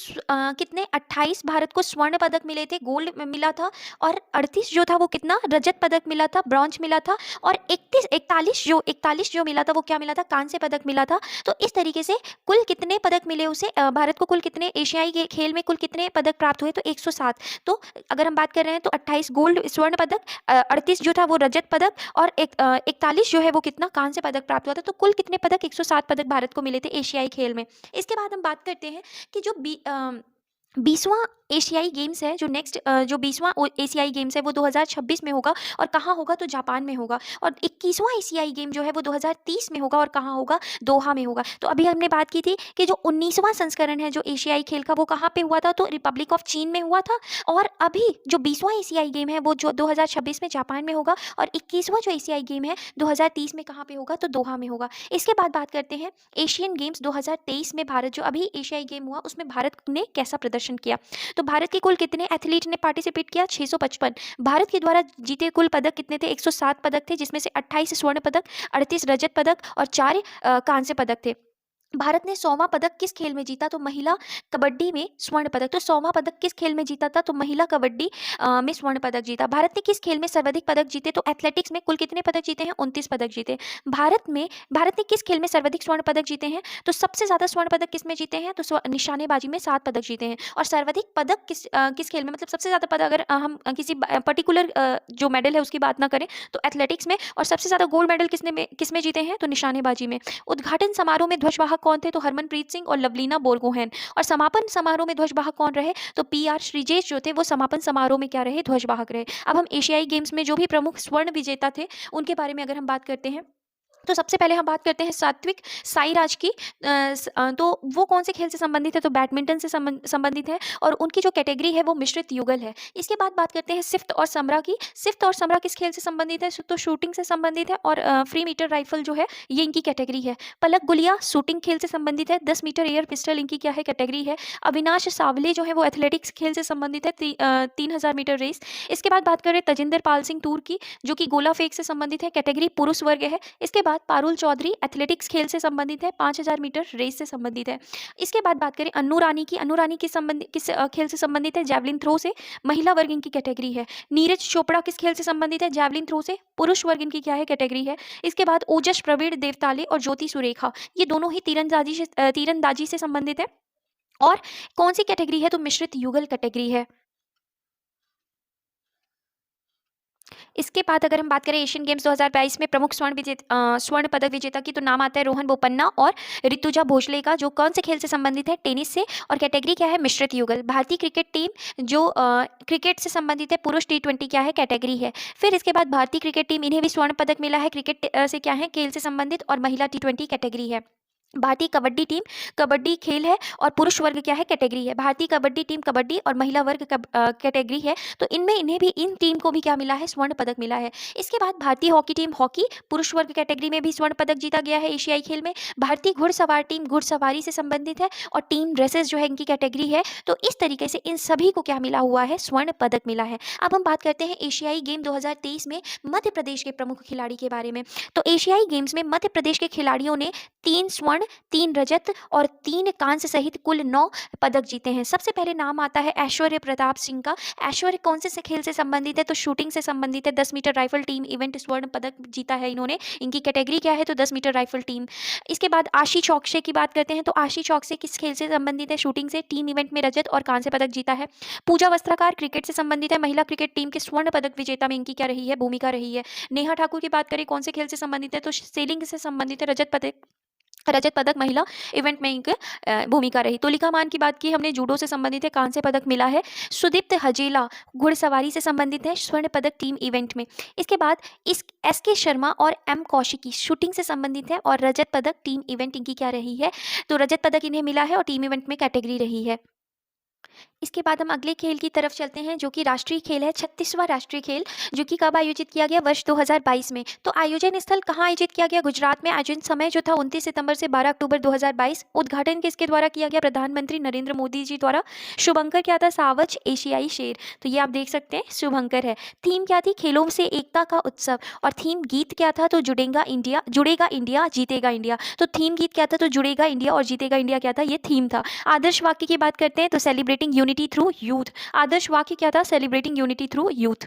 कितने 28 भारत को स्वर्ण पदक मिले थे, गोल्ड मिला था। और 38 जो था वो कितना रजत पदक मिला था, ब्रॉन्ज मिला था। और 41 जो मिला था वो क्या मिला था? कांस्य पदक मिला था। तो इस तरीके से कुल कितने पदक मिले उसे? भारत को कुल कितने एशियाई खेल में कुल कितने पदक प्राप्त हुए? तो 107। तो अगर हम बात कर रहे हैं तो 28 गोल्ड स्वर्ण पदक, 38 जो था वो रजत पदक, और 41 जो है वो कितना कांस्य पदक प्राप्त हुआ था। तो कुल कितने पदक? 107 पदक भारत को मिले थे एशियाई खेल में। इसके बाद हम बात करते हैं कि जो 20वां एशियाई गेम्स है, जो नेक्स्ट जो 20वां एशियाई गेम्स है वो 2026 में होगा। और कहाँ होगा? तो जापान में होगा। और 21वां एशियाई गेम जो है वो 2030 में होगा। और कहाँ होगा? दोहा में होगा। तो अभी हमने बात की थी कि जो 19वां संस्करण है जो एशियाई खेल का वो कहाँ पे हुआ था? तो रिपब्लिक ऑफ चीन में हुआ था। और अभी जो 20वां एशियाई गेम है वो जो 2026 में जापान में होगा। और 21वां जो एशियाई गेम है 2030 में कहाँ पे होगा? तो दोहा में होगा। इसके बाद बात करते हैं एशियन गेम्स 2023 में भारत, जो अभी एशियाई गेम हुआ उसमें भारत ने कैसा प्रदर्शन किया। तो भारत के कुल कितने एथलीट ने पार्टिसिपेट किया? 655। भारत के द्वारा जीते कुल पदक कितने थे? 107 पदक थे, जिसमें से 28 स्वर्ण पदक, 38 रजत पदक और 4 कांस्य पदक थे। भारत ने 100वां पदक किस खेल में जीता? तो महिला कबड्डी में स्वर्ण पदक। तो 100वां पदक किस खेल में जीता था? तो महिला कबड्डी में स्वर्ण पदक जीता। भारत ने किस खेल में सर्वाधिक पदक जीते? तो एथलेटिक्स में कुल कितने पदक जीते हैं? 29 पदक जीते। भारत ने किस खेल में सर्वाधिक स्वर्ण पदक जीते हैं? तो सबसे ज़्यादा स्वर्ण पदक किस में जीते हैं? तो निशानेबाजी में 7 पदक जीते हैं। और सर्वाधिक पदक किस खेल में, मतलब सबसे ज़्यादा पदक, अगर हम किसी पर्टिकुलर जो मेडल है उसकी बात ना करें तो एथलेटिक्स में, और सबसे ज़्यादा गोल्ड मेडल किस में जीते हैं? तो निशानेबाजी में। उद्घाटन समारोह में ध्वजवाहक कौन थे? तो हरमनप्रीत सिंह और लवलीना बोरगोहेन। और समापन समारोह में ध्वजवाहक कौन रहे? तो पीआर श्रीजेश जो थे वो समापन समारोह में क्या रहे? ध्वजवाहक रहे। अब हम एशियाई गेम्स में जो भी प्रमुख स्वर्ण विजेता थे उनके बारे में अगर हम बात करते हैं, तो सबसे पहले हम बात करते हैं सात्विक साईराज की। तो वो कौन से खेल से संबंधित है? तो बैडमिंटन से संबंधित है, और उनकी जो कैटेगरी है वो मिश्रित युगल है। इसके बाद बात करते हैं सिफ्त और समरा की। सिफ्त और समरा किस खेल से संबंधित है? तो शूटिंग से संबंधित है, और फ्री मीटर राइफल जो है ये इनकी कैटेगरी है। पलक गुलिया शूटिंग खेल से संबंधित है। 10 मीटर एयर पिस्टल इनकी क्या है? कैटेगरी है। अविनाश सावले जो है वो एथलेटिक्स खेल से संबंधित है, 3000 मीटर रेस। इसके बाद बात करें तजिंदर पाल सिंह तूर की, जो कि गोला फेंक से संबंधित है, कैटेगरी पुरुष वर्ग है। इसके बाद पारुल चौधरी एथलेटिक्स खेल से संबंधित है, 5000 मीटर रेस से संबंधित है। इसके बाद बात करें अन्नू रानी की। अन्नू रानी किस खेल से संबंधित है? जैवलिन थ्रो से, महिला वर्ग इनकी कैटेगरी है। नीरज चोपड़ा किस खेल से संबंधित है? जैवलिन थ्रो से, पुरुष वर्ग इनकी क्या है? कैटेगरी है। इसके बाद ओजस प्रवीण देवताले और ज्योति सुरेखा, ये दोनों ही तीरंदाजी से संबंधित है। और कौन सी कैटेगरी है? तो मिश्रित युगल कैटेगरी है। इसके बाद अगर हम बात करें एशियन गेम्स 2022 में प्रमुख स्वर्ण पदक विजेता की, तो नाम आता है रोहन बोपन्ना और ऋतुजा भोसले का, जो कौन से खेल से संबंधित है? टेनिस से। और कैटेगरी क्या है? मिश्रित युगल। भारतीय क्रिकेट टीम जो क्रिकेट से संबंधित है, पुरुष T20 क्या है? कैटेगरी है। फिर इसके बाद भारतीय क्रिकेट टीम, इन्हें भी स्वर्ण पदक मिला है, क्रिकेट से क्या है? खेल से संबंधित, और महिला T20 कैटेगरी है। भारतीय कबड्डी टीम, कबड्डी खेल है और पुरुष वर्ग क्या है? कैटेगरी है। भारतीय कबड्डी टीम कबड्डी और महिला वर्ग कैटेगरी है। तो इनमें इन्हें भी, इन टीम को भी क्या मिला है? स्वर्ण पदक मिला है। इसके बाद भारतीय हॉकी टीम हॉकी पुरुष वर्ग कैटेगरी में भी स्वर्ण पदक जीता गया है एशियाई खेल में। भारतीय घुड़सवार टीम घुड़सवारी से संबंधित है, और टीम ड्रेसेस जो है इनकी कैटेगरी है। तो इस तरीके से इन सभी को क्या मिला हुआ है? स्वर्ण पदक मिला है। अब हम बात करते हैं एशियाई गेम 2023 में मध्य प्रदेश के प्रमुख खिलाड़ी के बारे में। तो एशियाई गेम्स में मध्य प्रदेश के खिलाड़ियों ने 3 स्वर्ण, 3 रजत और 3 कांस्य सहित कुल 9 पदक जीते हैं। सबसे पहले नाम आता है ऐश्वर्य प्रताप सिंह का। ऐश्वर्य कौन से खेल से संबंधित है? तो शूटिंग से संबंधित है। 10 मीटर राइफल टीम इवेंट स्वर्ण पदक जीता है इन्होंने। इनकी कैटेगरी क्या है? तो 10 मीटर राइफल टीम। इसके बाद आशी चौकसे की बात करते हैं, तो आशी चौकसे किस खेल से संबंधित है? शूटिंग से। टीम इवेंट में रजत और कांस्य पदक जीता है। पूजा वस्त्राकार क्रिकेट से संबंधित है, महिला क्रिकेट टीम के स्वर्ण पदक विजेता में इनकी क्या रही है? भूमिका रही है। नेहा ठाकुर की बात करें, कौन से खेल से संबंधित है? तो सेलिंग से संबंधित है, रजत पदक महिला इवेंट में इनकी भूमिका रही। तुलिका मान की बात की हमने, जूडो से संबंधित है, कांस्य पदक मिला है। सुदीप्त हजेला घुड़सवारी से संबंधित है, स्वर्ण पदक टीम इवेंट में। इसके बाद SK शर्मा और M कौशिकी शूटिंग से संबंधित है, और रजत पदक टीम इवेंट इनकी क्या रही है? तो रजत पदक इन्हें मिला है, और टीम इवेंट में कैटेगरी रही है। इसके बाद हम अगले खेल की तरफ चलते हैं, जो कि राष्ट्रीय खेल है, 36वां राष्ट्रीय खेल, जो कि कब आयोजित किया गया? वर्ष 2022 में। तो आयोजन स्थल कहाँ आयोजित किया गया? गुजरात में। आयोजन समय जो था 29 सितंबर से 12 अक्टूबर 2022। उद्घाटन किसके द्वारा किया गया? प्रधानमंत्री नरेंद्र मोदी जी द्वारा। शुभंकर क्या था? सावज एशियाई शेर। तो ये आप देख सकते हैं, शुभंकर है। थीम क्या थी? खेलों से एकता का उत्सव। और थीम गीत क्या था? तो जुड़ेगा इंडिया जीतेगा इंडिया। तो थीम गीत क्या था? तो जुड़ेगा इंडिया और जीतेगा इंडिया क्या था? ये थीम था। आदर्श वाक्य की बात करते हैं, तो सेलिब्रेटिंग यूनिटी थ्रू यूथ। आदर्श वाक्य क्या था? Celebrating unity through youth.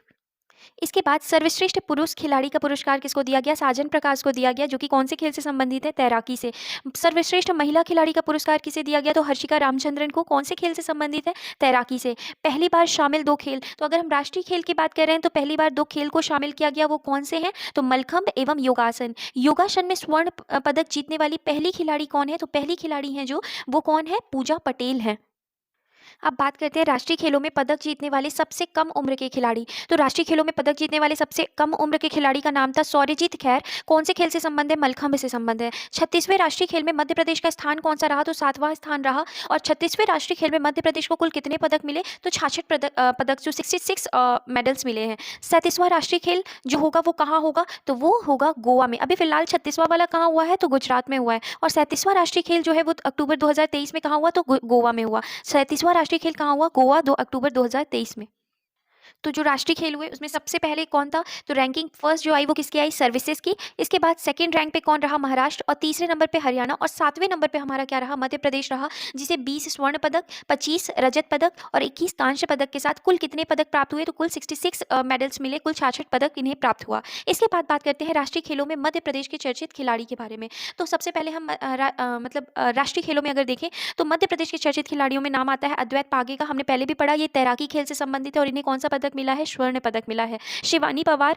इसके बाद सर्वश्रेष्ठ पुरुष खिलाड़ी का पुरस्कार किसको दिया गया? साजन प्रकाश को दिया गया, जो कि कौन से खेल से संबंधित है? तैराकी से। सर्वश्रेष्ठ महिला खिलाड़ी का पुरस्कार किसे दिया गया? तो हर्षिका रामचंद्रन को। कौन से खेल से संबंधित है? तैराकी से। पहली बार शामिल 2 खेल, तो अगर हम राष्ट्रीय खेल की बात कर रहे हैं तो पहली बार 2 खेल को शामिल किया गया, वो कौन से हैं? तो मलखंभ एवं योगासन। योगासन में स्वर्ण पदक जीतने वाली पहली खिलाड़ी कौन है? तो पहली खिलाड़ी है जो, वो कौन है? पूजा पटेल है। अब बात करते हैं राष्ट्रीय खेलों में पदक जीतने वाले सबसे कम उम्र के खिलाड़ी। तो राष्ट्रीय खेलों में पदक जीतने वाले सबसे कम उम्र के खिलाड़ी का नाम था सौर्यजीत खैर। कौन से खेल से संबंध है? मलखंभ से संबंध है। 36वें राष्ट्रीय खेल में मध्य प्रदेश का स्थान कौन सा रहा? तो 7वां स्थान रहा। और 36वें राष्ट्रीय खेल में मध्य प्रदेश को कुल कितने पदक मिले? तो 66 पदक, जो 66 मेडल्स मिले हैं। 37वां राष्ट्रीय खेल जो होगा वो कहाँ होगा? तो वो होगा गोवा में। अभी फिलहाल 36वां वाला कहाँ हुआ है? तो गुजरात में हुआ है। और 37वां राष्ट्रीय खेल जो है वो अक्टूबर 2023 में कहाँ हुआ? तो गोवा में हुआ। 37वां राष्ट्रीय खेल कहाँ हुआ? गोवा, 2 अक्टूबर 2023 में। तो जो राष्ट्रीय खेल हुए उसमें सबसे पहले कौन था, तो रैंकिंग फर्स्ट जो आई वो किसकी आई, सर्विसेज की। इसके बाद सेकंड रैंक पे कौन रहा, महाराष्ट्र, और तीसरे नंबर पे हरियाणा, और सातवें नंबर पे हमारा क्या रहा, मध्य प्रदेश रहा, जिसे 20 स्वर्ण पदक, 25 रजत पदक और 21 कांस्य पदक के साथ कुल कितने पदक प्राप्त हुए, तो कुल 66 मेडल्स मिले, कुल 66 पदक इन्हें प्राप्त हुआ। इसके बाद बात करते हैं राष्ट्रीय खेलों में मध्य प्रदेश के चर्चित खिलाड़ी के बारे में। तो सबसे पहले हम राष्ट्रीय खेलों में अगर देखें तो मध्य प्रदेश के चर्चित खिलाड़ियों में नाम आता है अद्वैत पागे का, हमने पहले भी पढ़ा, ये तैराकी खेल से संबंधित है और इन्हें कौन सा पदक मिला है, स्वर्ण पदक मिला है। शिवानी पवार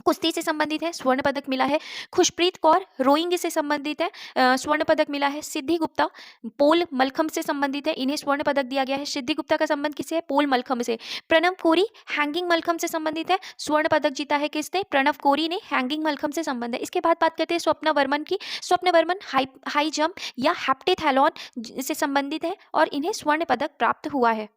कुश्ती से संबंधित है, स्वर्ण पदक मिला है। खुशप्रीत कौर रोइंग से संबंधित है, स्वर्ण पदक मिला है। सिद्धि गुप्ता पोल मलखम से संबंधित है, इन्हें स्वर्ण पदक दिया गया है। सिद्धि गुप्ता का संबंध किससे है, पोल मलखम से। प्रणव कोरी हैंगिंग मलखम से संबंधित है, स्वर्ण पदक जीता है किसने, प्रणव कोरी ने, हैंगिंग मलखम से संबंध है। इसके बाद बात करते हैं स्वप्ना वर्मन की। स्वप्ना वर्मन हाई जंप या हेप्टेथैलॉन से संबंधित है और इन्हें स्वर्ण पदक प्राप्त हुआ है।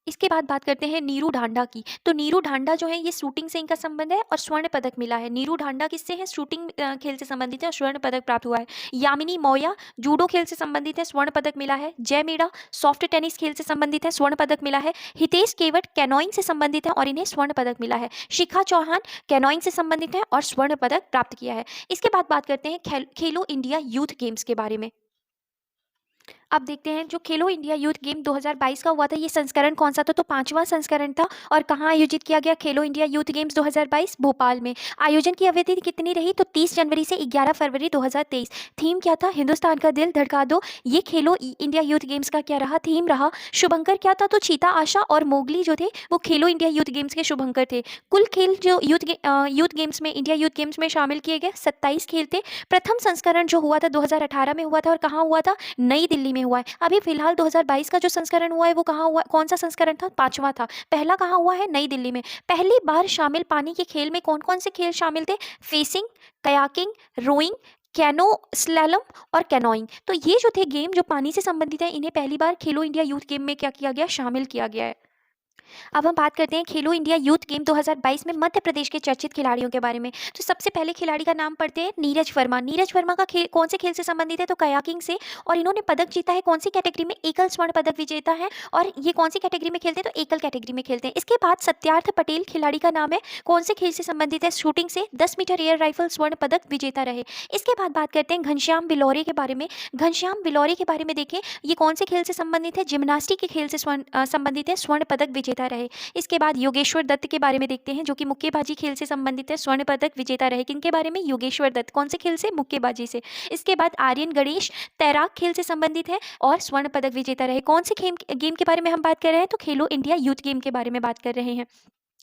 इसके बाद बात करते हैं नीरू ढांडा की। तो नीरू ढांडा जो है ये शूटिंग से इनका संबंध है और स्वर्ण पदक मिला है। नीरू ढांडा किससे है, शूटिंग खेल से संबंधित है और स्वर्ण पदक प्राप्त हुआ है। यामिनी मौर्या जूडो खेल से संबंधित है, स्वर्ण पदक मिला है। जय मीणा सॉफ्ट टेनिस खेल से संबंधित है, स्वर्ण पदक मिला है। हितेश केवट कैनोइंग से संबंधित है और इन्हें स्वर्ण पदक मिला है। शिखा चौहान कैनोइंग से संबंधित है और स्वर्ण पदक प्राप्त किया है। इसके बाद बात करते हैं खेलो इंडिया यूथ गेम्स के बारे में। अब देखते हैं जो खेलो इंडिया यूथ गेम 2022 का हुआ था, ये संस्करण कौन सा था, तो 5वां संस्करण था। और कहाँ आयोजित किया गया खेलो इंडिया यूथ गेम्स 2022, भोपाल में। आयोजन की अवधि कितनी रही, तो 30 जनवरी से 11 फरवरी 2023। थीम क्या था, हिंदुस्तान का दिल धड़का दो। ये खेलो इंडिया यूथ गेम्स का क्या रहा, थीम रहा। शुभंकर क्या था, तो चीता आशा और मोगली जो थे वो खेलो इंडिया यूथ गेम्स के शुभंकर थे। कुल खेल जो यूथ गेम्स में, इंडिया यूथ गेम्स में शामिल किए गए 27 खेल थे। प्रथम संस्करण जो हुआ था 2018 में हुआ था और कहाँ हुआ था, नई दिल्ली में हुआ है। अभी फिलहाल 2022 का जो संस्करण हुआ है वो कहाँ हुआ, कौन सा संस्करण था, 5वां था। पहला कहाँ हुआ है, नई दिल्ली में। पहली बार शामिल पानी के खेल में कौन कौन से खेल शामिल थे, fencing, kayaking, rowing, canoe slalom और कैनोइंग। तो ये जो थे गेम जो पानी से संबंधित है, इन्हें पहली बार खेलो इंडिया यूथ गेम में क्या किया गया, शामिल किया गया है। अब हम बात करते हैं खेलो इंडिया यूथ गेम 2022 में मध्य प्रदेश के चर्चित खिलाड़ियों के बारे में। तो सबसे पहले खिलाड़ी का नाम पढ़ते हैं, नीरज वर्मा। नीरज वर्मा का कौन से खेल से संबंधित है, तो कयाकिंग से। और इन्होंने पदक जीता है कौन सी कैटेगरी में, एकल स्वर्ण पदक विजेता है। और ये कौन सी कैटेगरी में खेलते हैं, तो एकल कैटेगरी में खेलते हैं। इसके बाद सत्यार्थ पटेल खिलाड़ी का नाम है, कौन से खेल से संबंधित है, शूटिंग से। 10 मीटर एयर राइफल स्वर्ण पदक विजेता रहे। इसके बाद बात करते हैं घनश्याम बिलौरे के बारे में। घनश्याम बिलौरे के बारे में देखें, ये कौन से खेल से संबंधित है, जिम्नास्टिक के खेल से संबंधित है, स्वर्ण पदक विजेता रहे। इसके बाद योगेश्वर दत्त के बारे में देखते हैं, जो कि मुक्केबाजी खेल से संबंधित है, स्वर्ण पदक विजेता रहे। किनके बारे में, योगेश्वर दत्त, कौन से खेल से, मुक्केबाजी से। इसके बाद आर्यन गणेश तैराक खेल से संबंधित है और स्वर्ण पदक विजेता रहे। कौन से गेम के बारे में हम बात कर रहे हैं, तो खेलो इंडिया यूथ गेम के बारे में बात कर रहे हैं।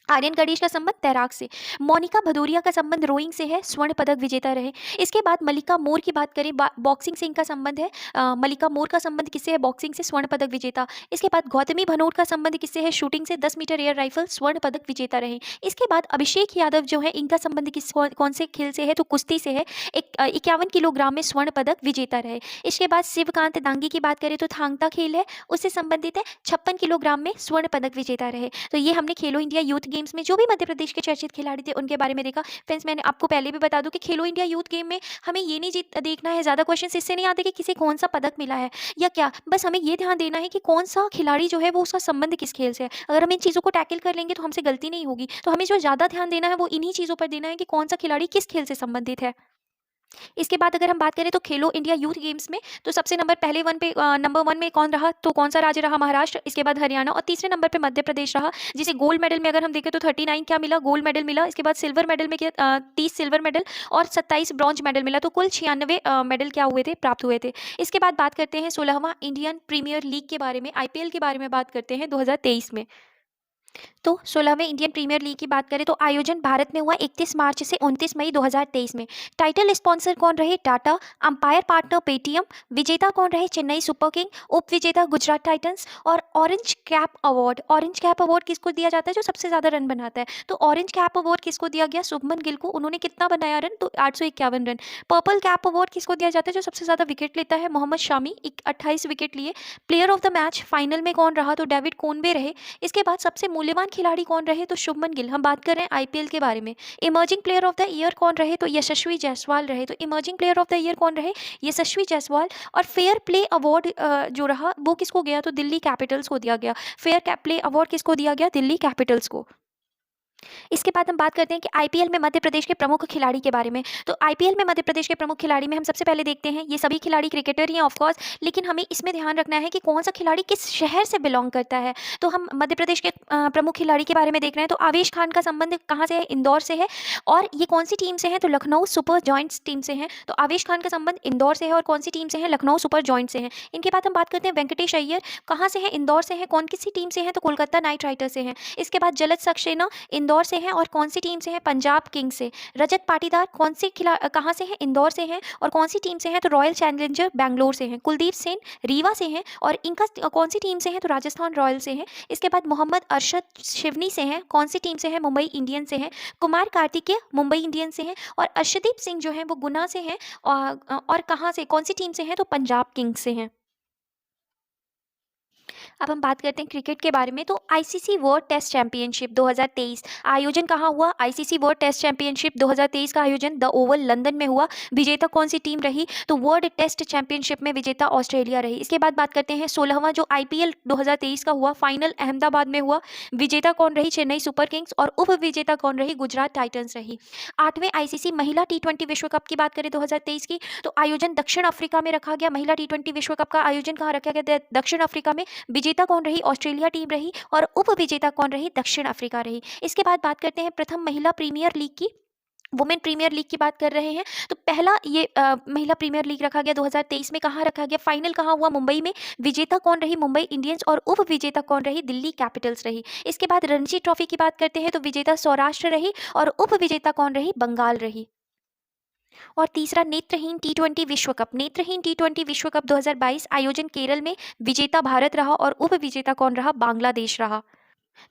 आर्यन गणेश का संबंध तैराक से। मोनिका भदौरिया का संबंध रोइंग से है, स्वर्ण पदक विजेता रहे। इसके बाद मलिका मोर की बात करें, बॉक्सिंग से इनका संबंध है। मलिका मोर का संबंध किससे है, बॉक्सिंग से, स्वर्ण पदक विजेता। इसके बाद गौतमी भनोट का संबंध किससे है, शूटिंग से। 10 मीटर एयर राइफल स्वर्ण पदक विजेता रहे। इसके बाद अभिषेक यादव जो है, इनका संबंध कौन से खेल से है, तो कुश्ती से है। 51 किलोग्राम में स्वर्ण पदक विजेता रहे। इसके बाद शिवकांत दांगी की बात करें तो थांगता खेल है, उससे संबंधित है, 56 किलोग्राम में स्वर्ण पदक विजेता रहे। तो ये हमने खेलो इंडिया यूथ गेम्स में जो भी मध्य प्रदेश के चर्चित खिलाड़ी थे उनके बारे में देखा। फ्रेंड्स, मैंने आपको पहले भी बता दूं कि खेलो इंडिया यूथ गेम में हमें ये नहीं देखना है, ज़्यादा क्वेश्चन इससे नहीं आते कि किसे कौन सा पदक मिला है या क्या, बस हमें ये ध्यान देना है कि कौन सा खिलाड़ी जो है वो उसका संबंध किस खेल से है। अगर हम इन चीज़ों को टैकल कर लेंगे तो हमसे गलती नहीं होगी। तो हमें जो ज़्यादा ध्यान देना है वो इन्हीं चीज़ों पर देना है कि कौन सा खिलाड़ी किस खेल से संबंधित है। इसके बाद अगर हम बात करें तो खेलो इंडिया यूथ गेम्स में तो सबसे नंबर वन में कौन रहा, तो कौन सा राज्य रहा, महाराष्ट्र। इसके बाद हरियाणा और तीसरे नंबर पे मध्य प्रदेश रहा, जिसे गोल्ड मेडल में अगर हम देखें तो 39 क्या मिला, गोल्ड मेडल मिला। इसके बाद सिल्वर मेडल में 30 सिल्वर मेडल और 27 ब्रॉन्ज मेडल मिला। तो कुल 96 मेडल क्या हुए थे, प्राप्त हुए थे। इसके बाद बात करते हैं 16वां इंडियन प्रीमियर लीग के बारे में, IPL के बारे में बात करते हैं 2023 में। तो 16वें इंडियन प्रीमियर लीग की बात करें तो आयोजन भारत में हुआ 31 मार्च से 29 मई 2023 में। टाइटल स्पॉन्सर कौन रहे, टाटा। Umpire partner Paytm. विजेता कौन रहे, चेन्नई सुपर किंग। उप विजेता गुजरात टाइटंस। और orange cap award, orange cap award किसको दिया जाता है, जो सबसे ज़्यादा रन बनाता है। तो ऑरेंज कैप अवार्ड किसको दिया गया, शुभमन गिल को। उन्होंने कितना बनाया रन, तो 851 रन। पर्पल कैप अवार्ड किसको दिया जाता है, जो सबसे ज़्यादा विकेट लेता है, मोहम्मद शामी, 28 विकेट लिए। Player of the match final में कौन रहा, तो डेविड कोनवे रहे। इसके बाद सबसे मूल्यवान खिलाड़ी कौन रहे, तो शुभमन गिल। हम बात कर रहे हैं IPL के बारे में। Emerging player of the year कौन रहे, तो यशस्वी जायसवाल रहे। तो emerging player of the year कौन रहे, यशस्वी जायसवाल। और फेयर प्ले अवार्ड जो रहा वो किसको गया, तो दिल्ली कैपिटल्स कैपिटल्स को दिया गया। फेयर कैप प्ले अवार्ड किसको दिया गया? दिल्ली कैपिटल्स को। इसके बाद हम बात करते हैं कि आईपीएल में मध्य प्रदेश के प्रमुख खिलाड़ी के बारे में। तो आईपीएल में मध्य प्रदेश के प्रमुख खिलाड़ी में हम सबसे पहले देखते हैं, ये सभी खिलाड़ी क्रिकेटर ही हैं ऑफकोर्स, लेकिन हमें इसमें ध्यान रखना है कि कौन सा खिलाड़ी किस शहर से बिलोंग करता है। तो हम मध्य प्रदेश के प्रमुख खिलाड़ी के बारे में देख रहे हैं। तो आवेश खान का संबंध कहाँ से है? इंदौर से है। और ये कौन सी टीम से है? तो लखनऊ सुपर जॉइंट्स टीम से है। तो आवेश खान का संबंध इंदौर से है और कौन सी टीम से है? लखनऊ सुपर जॉइंट से है। इनके बाद हम बात करते हैं वेंकटेश अय्यर, कहाँ से है? इंदौर से है। कौन किसी टीम से है? तो कोलकाता नाइट राइडर्स से है। इसके बाद जलज सक्सेना इंदौर से है और कौन सी टीम से है? पंजाब किंग्स से। रजत पाटीदार कौन सी कहाँ से है? इंदौर से है और कौन सी टीम से है? तो रॉयल चैलेंजर बैंगलोर से है। कुलदीप सेन रीवा से है और इनका कौन सी टीम से है? तो राजस्थान रॉयल से है। इसके बाद मोहम्मद अरशद शिवनी से है, कौन सी टीम से है? मुंबई इंडियंस से है। कुमार कार्तिकेय मुंबई इंडियंस से है और अर्शदीप सिंह जो है वो गुना से है और कहाँ से, कौन सी टीम से है? तो पंजाब किंग्स से है। अब हम बात करते हैं क्रिकेट के बारे में। तो आईसीसी वर्ल्ड टेस्ट चैंपियनशिप 2023 आयोजन कहाँ हुआ? आईसीसी वर्ल्ड टेस्ट चैंपियनशिप 2023 का आयोजन द ओवल लंदन में हुआ। विजेता कौन सी टीम रही? तो वर्ल्ड टेस्ट चैंपियनशिप में विजेता ऑस्ट्रेलिया रही। इसके बाद बात करते हैं 16वां जो आईपीएल 2023 का हुआ, फाइनल अहमदाबाद में हुआ। विजेता कौन रही? चेन्नई सुपर किंग्स और उप विजेता कौन रही? गुजरात टाइटंस रही। 8वें आईसीसी महिला टी20 विश्व कप की बात करें 2023 की, तो आयोजन दक्षिण अफ्रीका में रखा गया। महिला टी20 विश्व कप का आयोजन कहाँ रखा गया? दक्षिण अफ्रीका में। विजेता कौन रही? ऑस्ट्रेलिया टीम रही और उप विजेता कौन रही? दक्षिण अफ्रीका रही। इसके बाद बात करते हैं प्रथम महिला प्रीमियर लीग की, वुमेन प्रीमियर लीग की बात कर रहे हैं। तो पहला ये महिला प्रीमियर लीग रखा गया 2023 में। कहाँ रखा गया? फाइनल कहाँ हुआ? मुंबई में। विजेता कौन रही? मुंबई इंडियंस और उप विजेता कौन रही? दिल्ली कैपिटल्स रही। इसके बाद रणजी ट्रॉफी की बात करते हैं तो विजेता सौराष्ट्र रही और उप विजेता कौन रही? बंगाल रही। और तीसरा नेत्रहीन टी20 विश्व कप, नेत्रहीन टी20 विश्व कप 2022 आयोजन केरल में। विजेता भारत रहा और उप विजेता कौन रहा? बांग्लादेश रहा।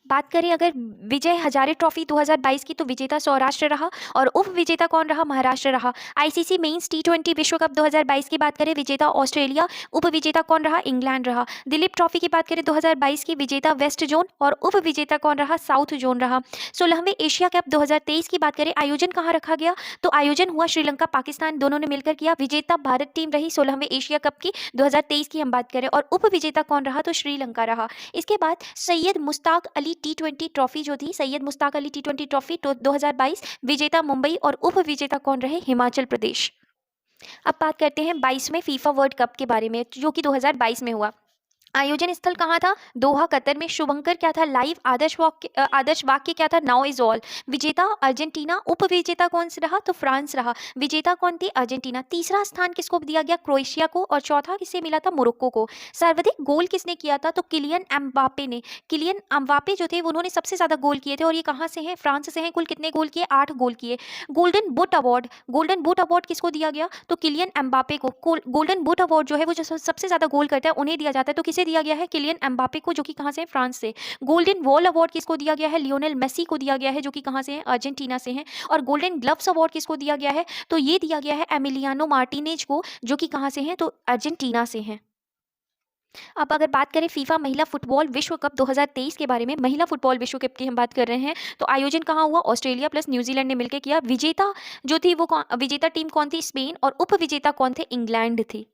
बात करें अगर विजय हजारे ट्रॉफी 2022 की, तो विजेता सौराष्ट्र रहा और उप विजेता कौन रहा? महाराष्ट्र रहा। आईसीसी मेंस टी20 विश्व कप 2022 की बात करें, विजेता ऑस्ट्रेलिया, उप विजेता कौन रहा? इंग्लैंड रहा। दिलीप ट्रॉफी की बात करें 2022 की, विजेता वेस्ट जोन और उप विजेता कौन रहा? साउथ जोन रहा। 16वें एशिया कप 2023 की बात करें, आयोजन कहाँ रखा गया? तो आयोजन हुआ श्रीलंका पाकिस्तान दोनों ने मिलकर किया। विजेता भारत टीम रही 16वें एशिया कप की 2023 की हम बात करें और उप विजेता कौन रहा? तो श्रीलंका रहा। इसके बाद सैयद मुश्ताक अली टी20 ट्रॉफी जो थी, सैयद मुश्ताक अली टी20 ट्रॉफी 2022, विजेता मुंबई और उप विजेता कौन रहे? हिमाचल प्रदेश। अब बात करते हैं 22वें फीफा वर्ल्ड कप के बारे में जो कि 2022 में हुआ। आयोजन स्थल कहाँ था? दोहा कतर में। शुभंकर क्या था? लाइव। आदर्श वाक्य क्या था? Now is all. विजेता अर्जेंटीना, उप विजेता कौन से रहा? तो फ्रांस रहा। विजेता कौन थी? अर्जेंटीना। तीसरा स्थान किसको दिया गया? क्रोएशिया को और चौथा किसे मिला था? मोरक्को को। सर्वाधिक गोल किसने किया था? तो किलियन एम्बापे ने। किलियन एम्बापे जो थे उन्होंने सबसे ज्यादा गोल किए थे और ये कहाँ से हैं? फ्रांस से हैं। कुल कितने गोल किए? 8 गोल किए। Golden boot award, golden boot award किसको दिया गया? तो किलियन एम्बापे को। गोल्डन बूट अवार्ड जो है वो जो सबसे ज्यादा गोल करता है उन्हें दिया जाता है। तो किसे दिया गया है? किलियन एम्बापे को, जो कि कहां से है? फ्रांस से। गोल्डन बॉल अवार्ड किसको दिया गया है? लियोनेल मेसी को दिया गया है, जो कि कहां से है? अर्जेंटीना से हैं। और गोल्डन ग्लव्स अवार्ड किसको दिया गया है? तो ये दिया गया है एमिलियानो मार्टिनेज को, जो कि कहां से हैं? तो अर्जेंटीना से हैं। अब अगर बात करें फीफा महिला फुटबॉल विश्व कप 2023 के बारे में, महिला फुटबॉल विश्व कप की हम बात कर रहे हैं, तो आयोजन कहाँ हुआ? ऑस्ट्रेलिया प्लस न्यूजीलैंड ने मिलकर किया। विजेता जो थी वो विजेता टीम कौन थी? स्पेन और उप विजेता कौन थे? इंग्लैंड थी।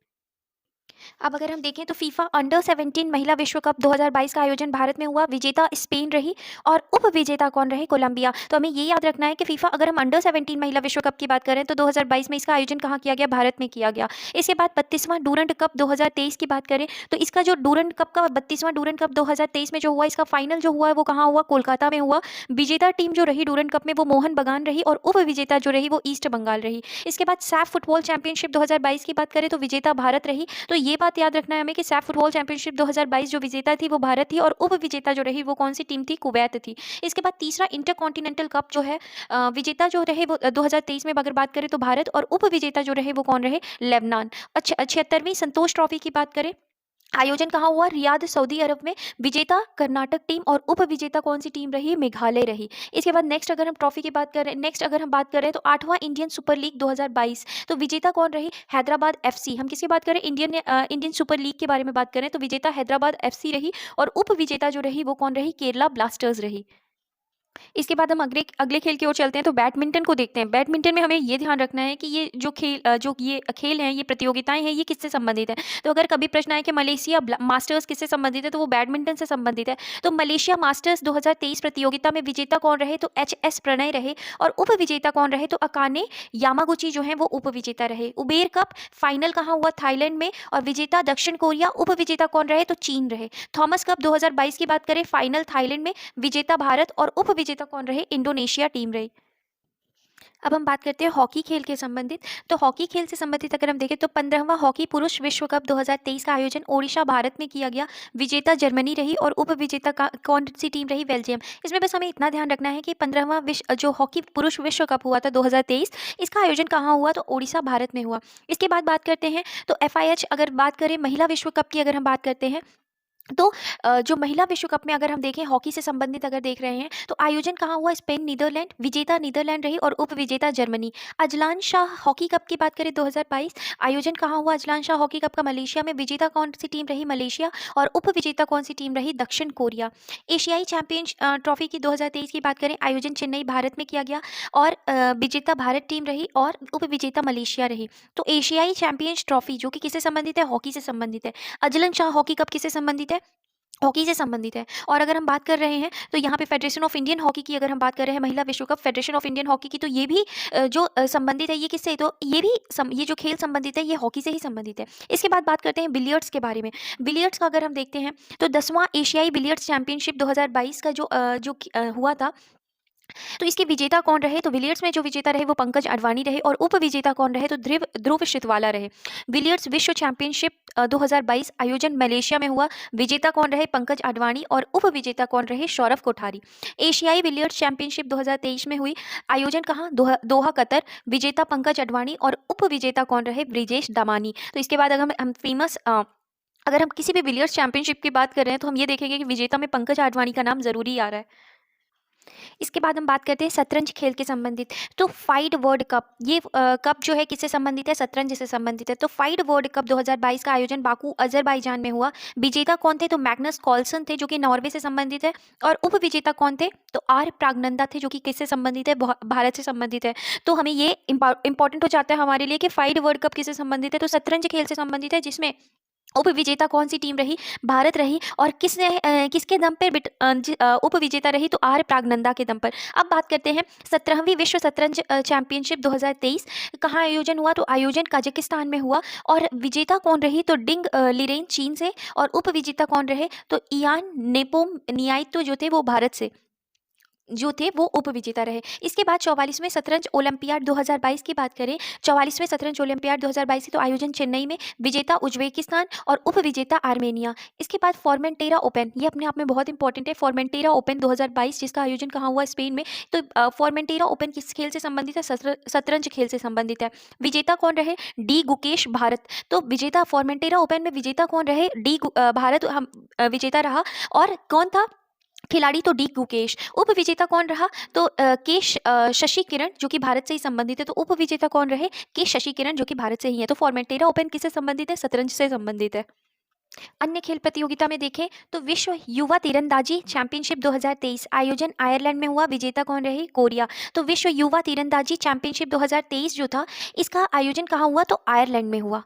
अब अगर हम देखें तो फीफा अंडर 17 महिला विश्व कप 2022 का आयोजन भारत में हुआ। विजेता स्पेन रही और उप विजेता कौन रहे? कोलंबिया। तो हमें ये याद रखना है कि फीफा अगर हम अंडर 17 महिला विश्व कप की बात करें तो 2022 में इसका आयोजन कहाँ किया गया? भारत में किया गया। इसके बाद 32वां डूरंड कप 2023 की बात करें तो इसका जो डूरंड कप का 32वां डूरंड कप 2023 में जो हुआ, इसका फाइनल जो हुआ है वो कहाँ हुआ? कोलकाता में हुआ। विजेता टीम जो रही डूरंड कप में वो मोहन बगान रही और उप विजेता जो रही वो ईस्ट बंगाल रही। इसके बाद सैफ फुटबॉल चैंपियनशिप 2022 की बात करें तो विजेता भारत रही। तो ये बात याद रखना है हमें कि सैफ फुटबॉल चैंपियनशिप 2022 जो विजेता थी वो भारत थी और उप विजेता जो रही वो कौन सी टीम थी? कुवैत थी। इसके बाद तीसरा इंटरकॉन्टिनेंटल कप जो है विजेता जो रहे वो 2023 में अगर बात करें तो भारत और उप विजेता जो रहे वो कौन रहे? लेबनान। 76वीं संतोष ट्रॉफी की बात करें, आयोजन कहाँ हुआ? रियाद सऊदी अरब में। विजेता कर्नाटक टीम और उप विजेता कौन सी टीम रही? मेघालय रही। इसके बाद नेक्स्ट अगर हम ट्रॉफी की बात करें, तो 8वां इंडियन सुपर लीग 2022, तो विजेता कौन रही? हैदराबाद एफसी। हम किसकी बात करें? इंडियन सुपर लीग के बारे में बात करें तो विजेता हैदराबाद एफसी रही और उप विजेता जो रही वो कौन रही? केरला ब्लास्टर्स रही। इसके बाद हम अगले अगले खेल की ओर चलते हैं, तो बैडमिंटन को देखते हैं। बैडमिंटन में हमें ये ध्यान रखना है कि ये जो ये खेल हैं, ये प्रतियोगिताएँ हैं, ये किससे संबंधित है। तो अगर कभी प्रश्न आए कि मलेशिया मास्टर्स किससे संबंधित है, तो वो बैडमिंटन से संबंधित है। तो मलेशिया मास्टर्स 2023 प्रतियोगिता में विजेता कौन रहे, तो एचएस प्रणय रहे, और उप विजेता कौन रहे, तो अकाने यामागुची जो हैं वो उप विजेता रहे। उबेर कप फाइनल कहाँ हुआ, थाईलैंड में, और विजेता दक्षिण कोरिया, उप विजेता कौन रहे, तो चीन रहे। थॉमस कप 2022 की बात करें, फाइनल थाईलैंड में, विजेता भारत, और उप विजेता कौन रहे, इंडोनेशिया टीम रही। अब हम बात करते हैं हॉकी खेल के संबंधित। तो हॉकी खेल से संबंधित अगर हम देखें तो 15वां हॉकी पुरुष विश्व कप 2023 का आयोजन ओडिशा भारत में किया गया। विजेता जर्मनी रही और उप विजेता कौन सी टीम रही, बेल्जियम। इसमें बस हमें इतना ध्यान रखना है कि 15वां जो हॉकी पुरुष विश्व कप हुआ था 2023, इसका आयोजन कहाँ हुआ, तो ओडिशा भारत में हुआ। इसके बाद बात करते हैं तो FIH, अगर बात करें महिला विश्व कप की, अगर हम बात करते हैं तो जो महिला विश्व कप में अगर हम देखें हॉकी से संबंधित अगर देख रहे हैं, तो आयोजन कहाँ हुआ, स्पेन नीदरलैंड, विजेता नीदरलैंड रही और उप विजेता Germany. Azlan Shah hockey cup की बात करें 2022, आयोजन कहाँ हुआ अजलान शाह हॉकी कप का, मलेशिया में, विजेता कौन सी टीम रही, मलेशिया, और उप विजेता कौन सी टीम रही, दक्षिण कोरिया। एशियाई चैंपियन ट्रॉफी की 2023 की बात करें, आयोजन चेन्नई भारत में किया गया, और विजेता भारत टीम रही और उप विजेता मलेशिया रही। तो एशियाई चैंपियंस ट्रॉफी जो कि किससे संबंधित है, हॉकी से संबंधित है। अजलन शाह हॉकी कप किससे संबंधित है, हॉकी से संबंधित है। और अगर हम बात कर रहे हैं तो यहाँ पे फेडरेशन ऑफ इंडियन हॉकी की, अगर हम बात कर रहे हैं महिला विश्व cup federation of Indian hockey की, तो ये भी संबंधित है, ये किससे, तो ये भी ये जो खेल संबंधित है ये हॉकी से ही संबंधित है। इसके बाद बात करते हैं बिलियर्ड्स के बारे में। बिलियर्ड्स का अगर हम देखते हैं तो 10वां एशियाई बिलियर्ड्स चैंपियनशिप 2022 का हुआ था, तो इसके विजेता कौन रहे, तो विलियर्ड्स में जो विजेता रहे वो पंकज अडवाणी रहे, और उप विजेता कौन रहे, तो ध्रुव श्रितवाला रहे। विलियर्ड्स विश्व चैंपियनशिप 2022 आयोजन मलेशिया में हुआ, विजेता कौन रहे, पंकज अडवाणी, और उप विजेता कौन रहे, सौरभ कोठारी। एशियाई बिलियर्ड्स चैंपियनशिप 2023 में हुई, आयोजन कहाँ, दोहा कतर, विजेता पंकज अडवाणी और उप विजेता कौन रहे, ब्रिजेश दामानी। तो इसके बाद अगर हम फेमस अगर हम किसी भी बिलियर्ड्स चैंपियनशिप की बात कर रहे हैं तो हम ये देखेंगे कि विजेता में पंकज अडवाणी का नाम जरूरी आ रहा है। इसके बाद हम बात करते हैं शतरंज खेल के संबंधित। तो फाइड वर्ल्ड कप, ये कप जो है किससे संबंधित है, शतरंज से संबंधित है। तो फाइड वर्ल्ड कप 2022 का आयोजन बाकू अजरबैजान में हुआ। विजेता कौन थे, तो मैग्नस कार्लसन थे जो कि नॉर्वे से संबंधित है, और उप विजेता कौन थे, तो आर प्रागनंदा थे जो कि किससे संबंधित है, भारत से संबंधित है। तो हमें ये इंपॉर्टेंट हो जाता है हमारे लिए कि फाइड वर्ल्ड कप किससे संबंधित है, तो शतरंज खेल से संबंधित है, जिसमें उप विजेता कौन सी टीम रही, भारत रही, और किसके दम पर उप विजेता रही, तो आर प्रागनंदा के दम पर। अब बात करते हैं 17वीं विश्व शतरंज चैंपियनशिप 2023 कहाँ आयोजन हुआ, तो आयोजन कजाकिस्तान में हुआ, और विजेता कौन रही, तो डिंग लिरेन चीन से, और उप विजेता कौन रहे, तो इयान नेपोम नियाइतो जो थे वो भारत से जो थे वो उप विजेता रहे। इसके बाद 44वें शतरंज ओलंपियाड 2022 की बात करें, 44वें शतरंज ओलंपियाड 2022 की तो आयोजन चेन्नई में, विजेता उज्बेकिस्तान और उप विजेता आर्मेनिया। इसके बाद फॉर्मेंटेरा ओपन, ये अपने आप में बहुत इंपॉर्टेंट है, फॉर्मेंटेरा ओपन 2022 जिसका आयोजन कहाँ हुआ, स्पेन में। तो फॉर्मेंटेरा ओपन किस खेल से संबंधित है, शतरंज खेल से संबंधित है। विजेता कौन रहे, डी गुकेश भारत। तो विजेता फॉर्मेंटेरा ओपन में विजेता कौन रहे, भारत विजेता रहा, और कौन था खिलाड़ी, तो डी गुकेश। उप विजेता कौन रहा, तो शशि किरण जो कि भारत से ही संबंधित है, तो उप विजेता कौन रहे, के शशि किरण जो कि भारत से ही है। तो फॉर्मेंटेरा ओपन किससे संबंधित है, शतरंज से संबंधित है। अन्य खेल प्रतियोगिता में देखें तो विश्व युवा तीरंदाजी चैंपियनशिप 2023 आयोजन आयरलैंड में हुआ, विजेता कौन रही, कोरिया। तो विश्व युवा तीरंदाजी चैंपियनशिप 2023 जो था इसका आयोजन कहाँ हुआ, तो आयरलैंड में हुआ।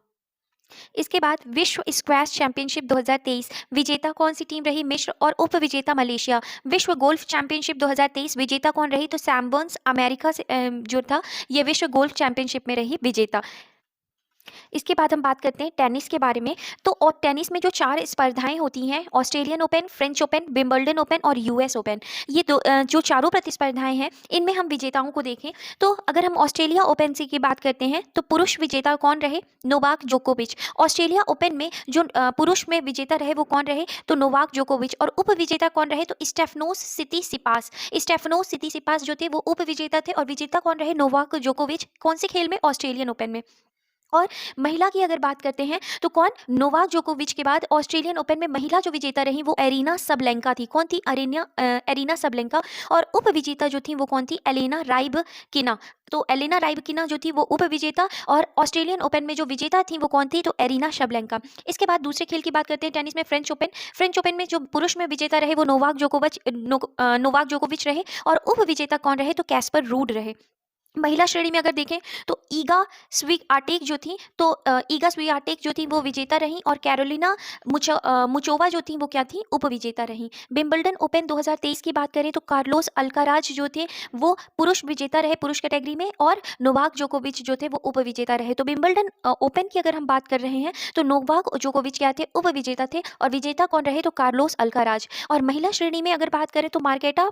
इसके बाद विश्व स्क्वैश चैंपियनशिप 2023 विजेता कौन सी टीम रही, मिस्र, और उप विजेता मलेशिया। विश्व गोल्फ चैंपियनशिप 2023 विजेता कौन रही, तो सैम बर्न्स अमेरिका से जो था ये विश्व गोल्फ चैंपियनशिप में रही विजेता। इसके बाद हम बात करते हैं टेनिस के बारे में। तो और टेनिस में जो 4 स्पर्धाएं होती हैं, Australian open, French open, Wimbledon open और यूएस ओपन, ये जो चारों प्रतिस्पर्धाएं हैं इनमें हम विजेताओं को देखें तो अगर हम ऑस्ट्रेलिया ओपन से की बात करते हैं तो पुरुष विजेता कौन रहे, नोवाक जोकोविच। ऑस्ट्रेलिया ओपन में जो पुरुष में विजेता रहे वो कौन रहे, तो नोवाक जोकोविच, और उप विजेता कौन रहे, तो स्टेफनोस सितिसिपास। स्टेफनोस सितिसिपास जो थे वो उप विजेता थे और विजेता कौन रहे, नोवाक जोकोविच। कौन से खेल में, ऑस्ट्रेलियन ओपन में। और महिला की अगर बात करते हैं तो कौन, नोवाक जोकोविच के बाद ऑस्ट्रेलियन ओपन में महिला जो विजेता रही वो एरिना सबलेंका थी। कौन थी? Arena Sabalenka. और उप विजेता जो थी वो कौन थी? एलेना राइबकिना। तो एलेना राइबकिना जो थी वो उप विजेता, और ऑस्ट्रेलियन ओपन में जो विजेता थी वो कौन थी? तो एरिना सबलेंका। इसके बाद दूसरे खेल की बात करते हैं, टेनिस में फ्रेंच ओपन। फ्रेंच ओपन में जो पुरुष में विजेता रहे वो नोवाक जोकोविच रहे, और उप विजेता कौन रहे? तो कैस्पर रूड रहे। महिला श्रेणी में अगर देखें तो ईगा स्विआटेक जो थी, ईगा स्विआटेक जो थी वो विजेता रहीं, और कैरोलिना मुचोवा जो थी वो क्या थी? उपविजेता रहीं। विंबलडन ओपन 2023 की बात करें तो कार्लोस अल्काराज जो थे वो पुरुष विजेता रहे पुरुष कैटेगरी में, और नोवाक जोकोविच जो थे वो उपविजेता रहे। तो विंबलडन ओपन की अगर हम बात कर रहे हैं तो नोवाक जोकोविच क्या थे? उपविजेता थे, और विजेता कौन रहे? तो कार्लोस अल्काराज। और महिला श्रेणी में अगर बात करें तो मार्केटा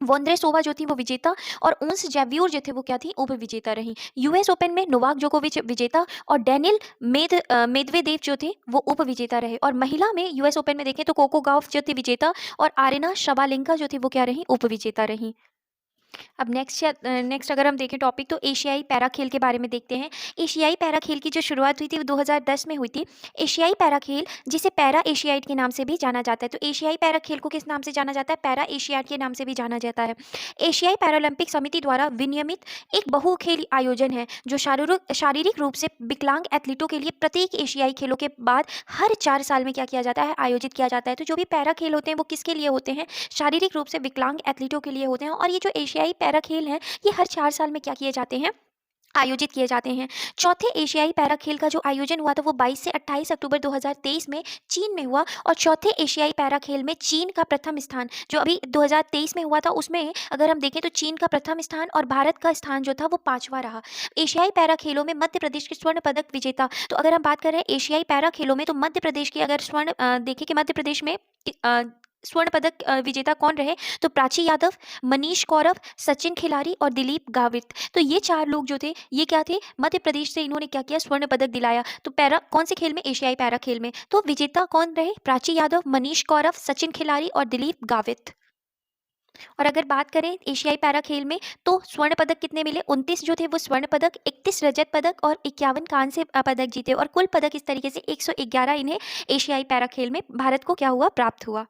वोंद्रेसोवा जो थी वो विजेता, और उन्स जैव्यूर जो थे वो क्या थी? उपविजेता रही। यूएस ओपन में नोवाक जोकोविच विजेता, और डेनिल मेदवेदेव जो थे वो उपविजेता रहे। और महिला में यूएस ओपन में देखें तो कोको गॉफ जो थी विजेता, और आरेना शबालेंका जो थी वो क्या रही? उपविजेता रही। अब नेक्स्ट अगर हम देखें टॉपिक तो एशियाई पैरा खेल के बारे में देखते हैं। एशियाई पैरा खेल की जो शुरुआत हुई थी वो 2010 में हुई थी। एशियाई पैरा खेल जिसे पैरा एशियाइड के नाम से भी जाना जाता है, तो एशियाई पैरा खेल को किस नाम से जाना जाता है? पैरा एशियाड के नाम से भी जाना जाता है। एशियाई पैरालंपिक समिति द्वारा विनियमित एक बहुखेल आयोजन है जो शारीरिक रूप से विकलांग एथलीटों के लिए प्रत्येक एशियाई खेलों के बाद हर 4 साल में क्या किया जाता है? आयोजित किया जाता है। तो जो भी पैरा खेल होते हैं वो किसके लिए होते हैं? शारीरिक रूप से विकलांग एथलीटों के लिए होते हैं, और ये जो एशियाई पैरा खेल हैं ये हर 4 साल में क्या किए जाते हैं? आयोजित किए जाते हैं। चौथे एशियाई पैरा खेल का जो आयोजन हुआ था वो 22 से 28 अक्टूबर 2023 में चीन में हुआ, और चौथे एशियाई पैरा खेल में चीन का प्रथम स्थान जो अभी 2023 में हुआ था उसमें अगर हम देखें तो चीन का प्रथम स्थान और भारत का स्थान जो था वो 5वां रहा। एशियाई पैरा खेलों में मध्य प्रदेश के स्वर्ण पदक विजेता, तो अगर हम बात कर रहे हैं एशियाई पैरा खेलों में तो मध्य प्रदेश के अगर देखें कि मध्य प्रदेश में स्वर्ण पदक विजेता कौन रहे? तो प्राची यादव, मनीष कौरव, सचिन खिलारी और दिलीप गावित। तो ये 4 लोग जो थे ये क्या थे? मध्य प्रदेश से इन्होंने क्या किया? स्वर्ण पदक दिलाया। तो पैरा कौन से खेल में? एशियाई पैरा खेल में। तो विजेता कौन रहे? प्राची यादव, मनीष कौरव, सचिन खिलारी और दिलीप गावित। और अगर बात करें एशियाई पैरा खेल में तो स्वर्ण पदक कितने मिले? 29 जो थे वो स्वर्ण पदक, 31 रजत पदक और 51 कांस्य पदक जीते, और कुल पदक इस तरीके से 111 इन्हें एशियाई पैरा खेल में भारत को क्या हुआ? प्राप्त हुआ।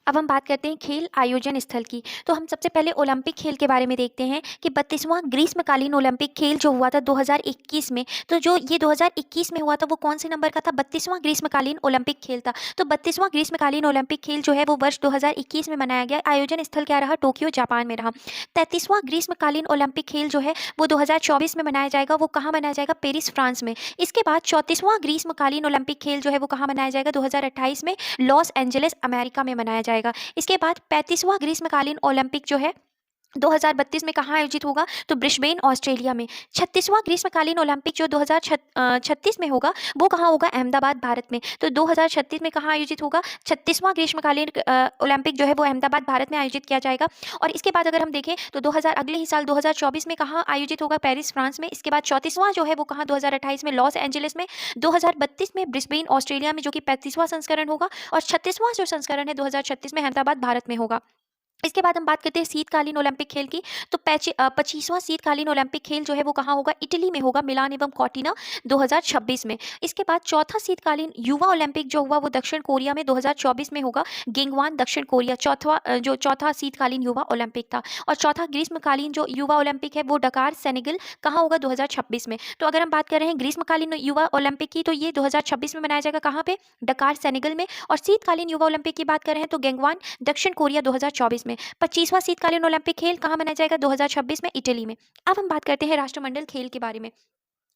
अब हम बात करते हैं खेल आयोजन स्थल की। तो हम सबसे पहले ओलंपिक खेल के बारे में देखते हैं कि 32वां ग्रीष्मकालीन ओलंपिक खेल जो हुआ था 2021 में, तो जो ये 2021 में हुआ था वो कौन से नंबर का था? 32वां ग्रीष्मकालीन ओलंपिक खेल था। तो 32वां ग्रीष्मकालीन ओलंपिक खेल जो है वो वर्ष 2021 में मनाया गया। आयोजन स्थल क्या रहा? टोक्यो जापान में रहा। 33वां ग्रीष्मकालीन ओलंपिक खेल जो है वो 2024 में मनाया जाएगा। वो कहाँ मनाया जाएगा? पेरिस फ्रांस में। इसके बाद 34वां ग्रीष्मकालीन ओलंपिक खेल जो है वो कहाँ मनाया जाएगा? 2028 में लॉस एंजलिस अमेरिका में मनाया जाएगा। इसके बाद 35वां ग्रीष्मकालीन ओलंपिक जो है 2032 में कहाँ आयोजित होगा? तो ब्रिस्बेन ऑस्ट्रेलिया में। 36वां ग्रीष्मकालीन ओलंपिक जो 2036 में होगा वो कहाँ होगा? अहमदाबाद भारत में। तो 2036 में कहाँ आयोजित होगा? 36वां ग्रीष्मकालीन ओलंपिक जो है वो अहमदाबाद भारत में आयोजित किया जाएगा। और इसके बाद अगर हम देखें तो 2000 अगले ही साल 2024 में कहाँ आयोजित होगा? पेरिस फ्रांस में। इसके बाद 34वां जो है वो कहाँ? 2028 में लॉस एंजलिस में। 2032 में ब्रिस्बेन ऑस्ट्रेलिया में जो कि 35वां संस्करण होगा, और 36वां जो संस्करण है 2036 में अहमदाबाद भारत में होगा। इसके बाद हम बात करते हैं शीतकालीन ओलंपिक खेल की। तो 25वां शीतकालीन ओलंपिक खेल जो है वो कहाँ होगा? इटली में होगा, मिलान एवं कॉर्टिना 2026 में। इसके बाद चौथा शीतकालीन युवा ओलंपिक जो हुआ वो दक्षिण कोरिया में 2024 में होगा, गेंगवान दक्षिण कोरिया। चौथा शीतकालीन युवा ओलंपिक था। और चौथा ग्रीष्मकालीन जो युवा ओलंपिक है वो डकार सेनेगल कहाँ होगा? 2026 में। तो अगर हम बात कर रहे हैं ग्रीष्मकालीन युवा ओलंपिक की तो ये 2026 में मनाया जाएगा। कहाँ पे? डकार सेनेगल में। और शीतकालीन युवा ओलंपिक की बात कर रहे हैं तो गेंगवान दक्षिण कोरिया 2024 में। 25वां शीतकालीन ओलंपिक खेल कहाँ मनाया जाएगा? 2026 में इटली में। अब हम बात करते हैं राष्ट्रमंडल खेल के बारे में।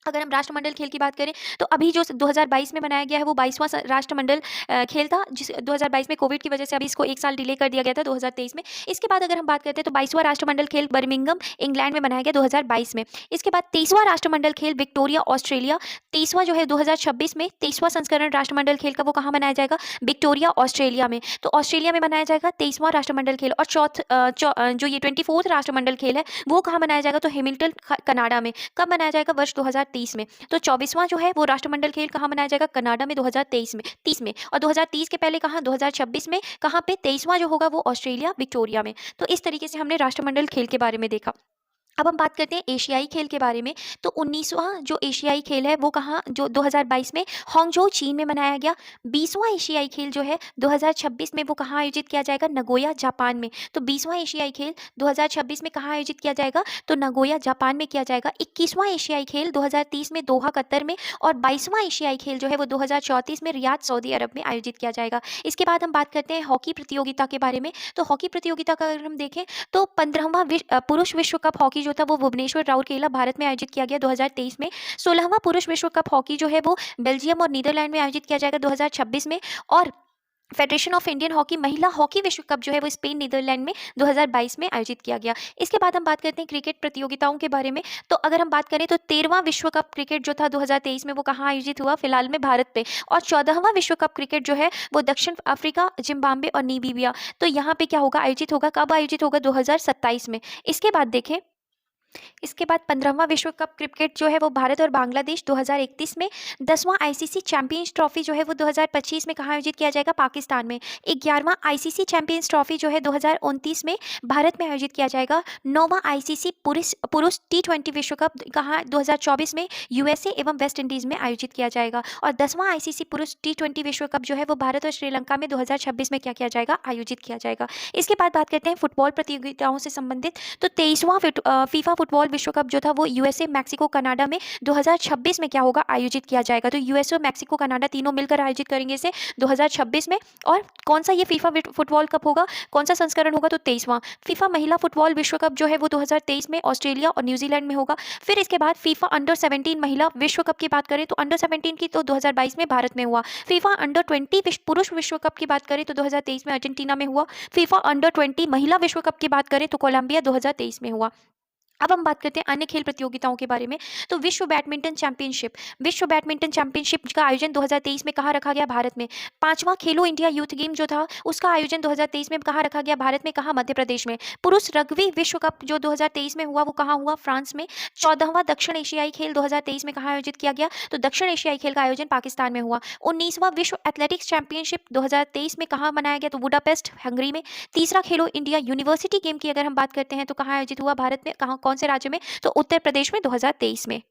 अगर हम राष्ट्रमंडल खेल की बात करें तो अभी जो 2022 में बनाया गया है वो 22वां राष्ट्रमंडल खेल था, जिस 2022 में कोविड की वजह से अभी इसको 1 साल डिले कर दिया गया था 2023 में। इसके बाद अगर हम बात करते हैं तो 22वां राष्ट्रमंडल खेल बर्मिंघम इंग्लैंड में बनाया गया 2022 में। इसके बाद 23वां राष्ट्रमंडल खेल विक्टोरिया ऑस्ट्रेलिया। 23वां जो है 2026 में 23वां संस्करण राष्ट्रमंडल खेल का वो कहाँ मनाया जाएगा? विक्टोरिया ऑस्ट्रेलिया में। तो ऑस्ट्रेलिया में मनाया जाएगा 23वां राष्ट्रमंडल खेल। और जो ये 24वां राष्ट्रमंडल खेल है वो कहाँ मनाया जाएगा? तो हैमिल्टन कनाडा में। कब मनाया जाएगा? वर्ष 2030 में। तो 24वां जो है वो राष्ट्रमंडल खेल कहाँ मनाया जाएगा? कनाडा में 2030 में। और 2030 के पहले कहाँ? 2026 में। कहाँ पे? 23वां जो होगा वो ऑस्ट्रेलिया विक्टोरिया में। तो इस तरीके से हमने राष्ट्रमंडल खेल के बारे में देखा। अब हम बात करते हैं एशियाई खेल के बारे में। तो 19वां जो एशियाई खेल है वो कहाँ, जो 2022 में हांगझोउ चीन में मनाया गया। 20वां एशियाई खेल जो है 2026 में वो कहाँ आयोजित किया जाएगा, नगोया जापान में। तो 20वां एशियाई खेल 2026 में कहाँ आयोजित किया जाएगा, तो नगोया जापान में किया जाएगा। 21वां एशियाई खेल 2030 में दोहा कतर में, और 22वां एशियाई खेल जो है वो 2034 में रियाद सऊदी अरब में आयोजित किया जाएगा। इसके बाद हम बात करते हैं हॉकी प्रतियोगिता के बारे में। तो हॉकी प्रतियोगिता का अगर हम देखें तो 15वां पुरुष विश्व कप हॉकी जो था वो भुवनेश्वर राउरकेला भारत में आयोजित किया गया 2023 में। 16वां पुरुष विश्व कप हॉकी जो है वो बेल्जियम और नीदरलैंड में आयोजित किया जाएगा 2026 में। और फेडरेशन ऑफ इंडियन हॉकी महिला हॉकी विश्व कप जो है वो स्पेन नीदरलैंड में 2022 में आयोजित किया गया। इसके बाद हम बात करते हैं क्रिकेट प्रतियोगिताओं के बारे में। तो अगर हम बात करें तो 13वां विश्व कप क्रिकेट जो था 2023 में वो कहाँ आयोजित हुआ, फिलहाल में भारत पे। और 14वां विश्व कप क्रिकेट जो है वो दक्षिण अफ्रीका, जिम्बाब्वे और नीबीबिया, तो यहाँ पे क्या होगा, आयोजित होगा। कब आयोजित होगा, 2027 में। इसके बाद देखें, इसके बाद 15वां विश्व कप क्रिकेट जो है वो भारत और बांग्लादेश 2031 में। 10वां आईसीसी चैंपियंस ट्रॉफी जो है वो 2025 में कहाँ आयोजित किया जाएगा, पाकिस्तान में। 11वां आईसीसी चैंपियंस ट्रॉफी जो है 2029 में भारत में आयोजित किया जाएगा। 9वां आईसीसी पुरुष पुरुष T20 विश्व कप कहाँ 2024 में यूएसए एवं वेस्ट इंडीज में आयोजित किया जाएगा। और 10वां आईसीसी पुरुष T20 विश्व कप जो है वो भारत और श्रीलंका में 2026 में क्या किया जाएगा, आयोजित किया जाएगा। इसके बाद बात करते हैं फुटबॉल प्रतियोगिताओं से संबंधित। तो 23वां फीफा फुटबॉल विश्व कप जो था वो यूएसए, मैक्सिको, कनाडा में 2026 में क्या होगा, आयोजित किया जाएगा। तो यूएसए, मैक्सिको, कनाडा तीनों मिलकर आयोजित करेंगे इसे 2026 में। और कौन सा ये फीफा फुटबॉल कप होगा, कौन सा संस्करण होगा, तो 23वां। फीफा महिला फुटबॉल विश्व कप जो है वो 2023 में ऑस्ट्रेलिया और न्यूजीलैंड में होगा। फिर इसके बाद फीफा अंडर 17 महिला विश्व कप की बात करें तो अंडर 17 की तो 2022 में भारत में हुआ। फीफा अंडर 20 पुरुष विश्व कप की बात करें तो 2023 में अर्जेंटीना में हुआ। फीफा अंडर 20 महिला विश्व कप की बात करें तो कोलंबिया 2023 में हुआ। अब हम बात करते हैं अन्य खेल प्रतियोगिताओं के बारे में। तो विश्व बैडमिंटन चैंपियनशिप का आयोजन 2023 में कहाँ रखा गया, भारत में। 5वां खेलो इंडिया यूथ गेम जो था उसका आयोजन 2023 में कहाँ रखा गया, भारत में। कहाँ, मध्य प्रदेश में। पुरुष रग्बी विश्व कप जो 2023 में हुआ वो कहाँ हुआ, फ्रांस में। 14वां दक्षिण एशियाई खेल 2023 में कहाँ आयोजित किया गया, तो दक्षिण एशियाई खेल का आयोजन पाकिस्तान में हुआ। 19वां विश्व एथलेटिक्स चैंपियनशिप 2023 में कहाँ मनाया गया, तो बुडापेस्ट, हंगरी में। तीसरा खेलो इंडिया यूनिवर्सिटी गेम की अगर हम बात करते हैं तो कहाँ आयोजित हुआ, भारत में। कहाँ, कौन से राज्य में, तो उत्तर प्रदेश में 2023 में।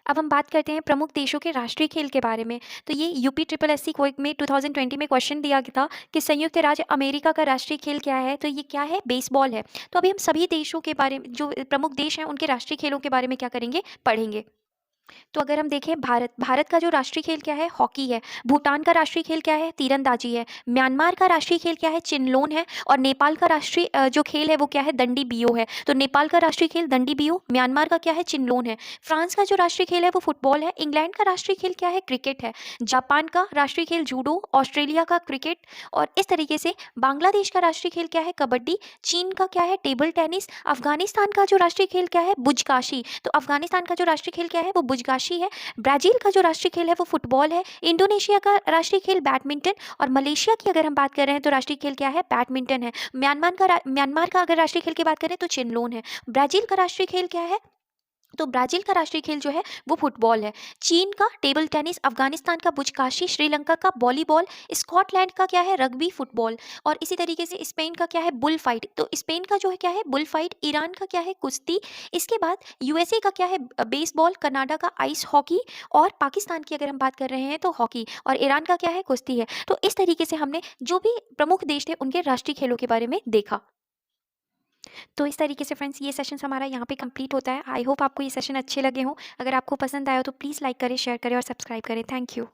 अब हम बात करते हैं प्रमुख देशों के राष्ट्रीय खेल के बारे में। तो ये यूपी ट्रिपल एससी क्विक में 2020 में क्वेश्चन दिया गया था कि संयुक्त राज्य अमेरिका का राष्ट्रीय खेल क्या है, तो ये क्या है, बेसबॉल है। तो अभी हम सभी देशों के बारे में, जो प्रमुख देश हैं उनके राष्ट्रीय खेलों के बारे में क्या करेंगे, पढ़ेंगे। तो अगर हम देखें भारत का जो राष्ट्रीय खेल क्या है, हॉकी है। भूटान का राष्ट्रीय खेल क्या है, तीरंदाजी है। म्यांमार का राष्ट्रीय खेल क्या है, चिनलोन है। और नेपाल का राष्ट्रीय जो खेल है वो क्या है, दंडी बियो है। तो नेपाल का राष्ट्रीय खेल दंडी बियो, म्यांमार का क्या है, चिनलोन है। फ्रांस का जो राष्ट्रीय खेल है वो फुटबॉल है। इंग्लैंड का राष्ट्रीय खेल क्या है, क्रिकेट है। जापान का राष्ट्रीय खेल जूडो, ऑस्ट्रेलिया का क्रिकेट। और इस तरीके से बांग्लादेश का राष्ट्रीय खेल क्या है, कबड्डी। चीन का क्या है, टेबल टेनिस। अफगानिस्तान का जो राष्ट्रीय खेल क्या है, बुजकाशी। तो अफगानिस्तान का जो राष्ट्रीय खेल क्या है, वो बुजकाशी है। ब्राजील का जो राष्ट्रीय खेल है वो फुटबॉल है। इंडोनेशिया का राष्ट्रीय खेल बैडमिंटन। और मलेशिया की अगर हम बात कर रहे हैं तो राष्ट्रीय खेल क्या है, बैडमिंटन है। म्यांमार का अगर राष्ट्रीय खेल की बात करें तो चिनलोन है। ब्राजील का राष्ट्रीय खेल क्या है, तो ब्राजील का राष्ट्रीय खेल जो है वो फुटबॉल है। चीन का टेबल टेनिस, अफगानिस्तान का बुजकाशी, श्रीलंका का वॉलीबॉल, स्कॉटलैंड का क्या है, रग्बी, फुटबॉल। और इसी तरीके से स्पेन का क्या है, बुल फाइट। तो स्पेन का जो है क्या है, बुल फाइट। ईरान का क्या है, कुश्ती। इसके बाद यूएसए का क्या है, बेसबॉल। कनाडा का आइस हॉकी। और पाकिस्तान की अगर हम बात कर रहे हैं तो हॉकी। और ईरान का क्या है, कुश्ती है। तो इस तरीके से हमने जो भी प्रमुख देश थे उनके राष्ट्रीय खेलों के बारे में देखा। तो इस तरीके से फ्रेंड्स ये सेशन हमारा यहाँ पे कंप्लीट होता है। आई होप आपको ये सेशन अच्छे लगे हों। अगर आपको पसंद आया हो तो प्लीज़ लाइक करें, शेयर करें और सब्सक्राइब करें। Thank you.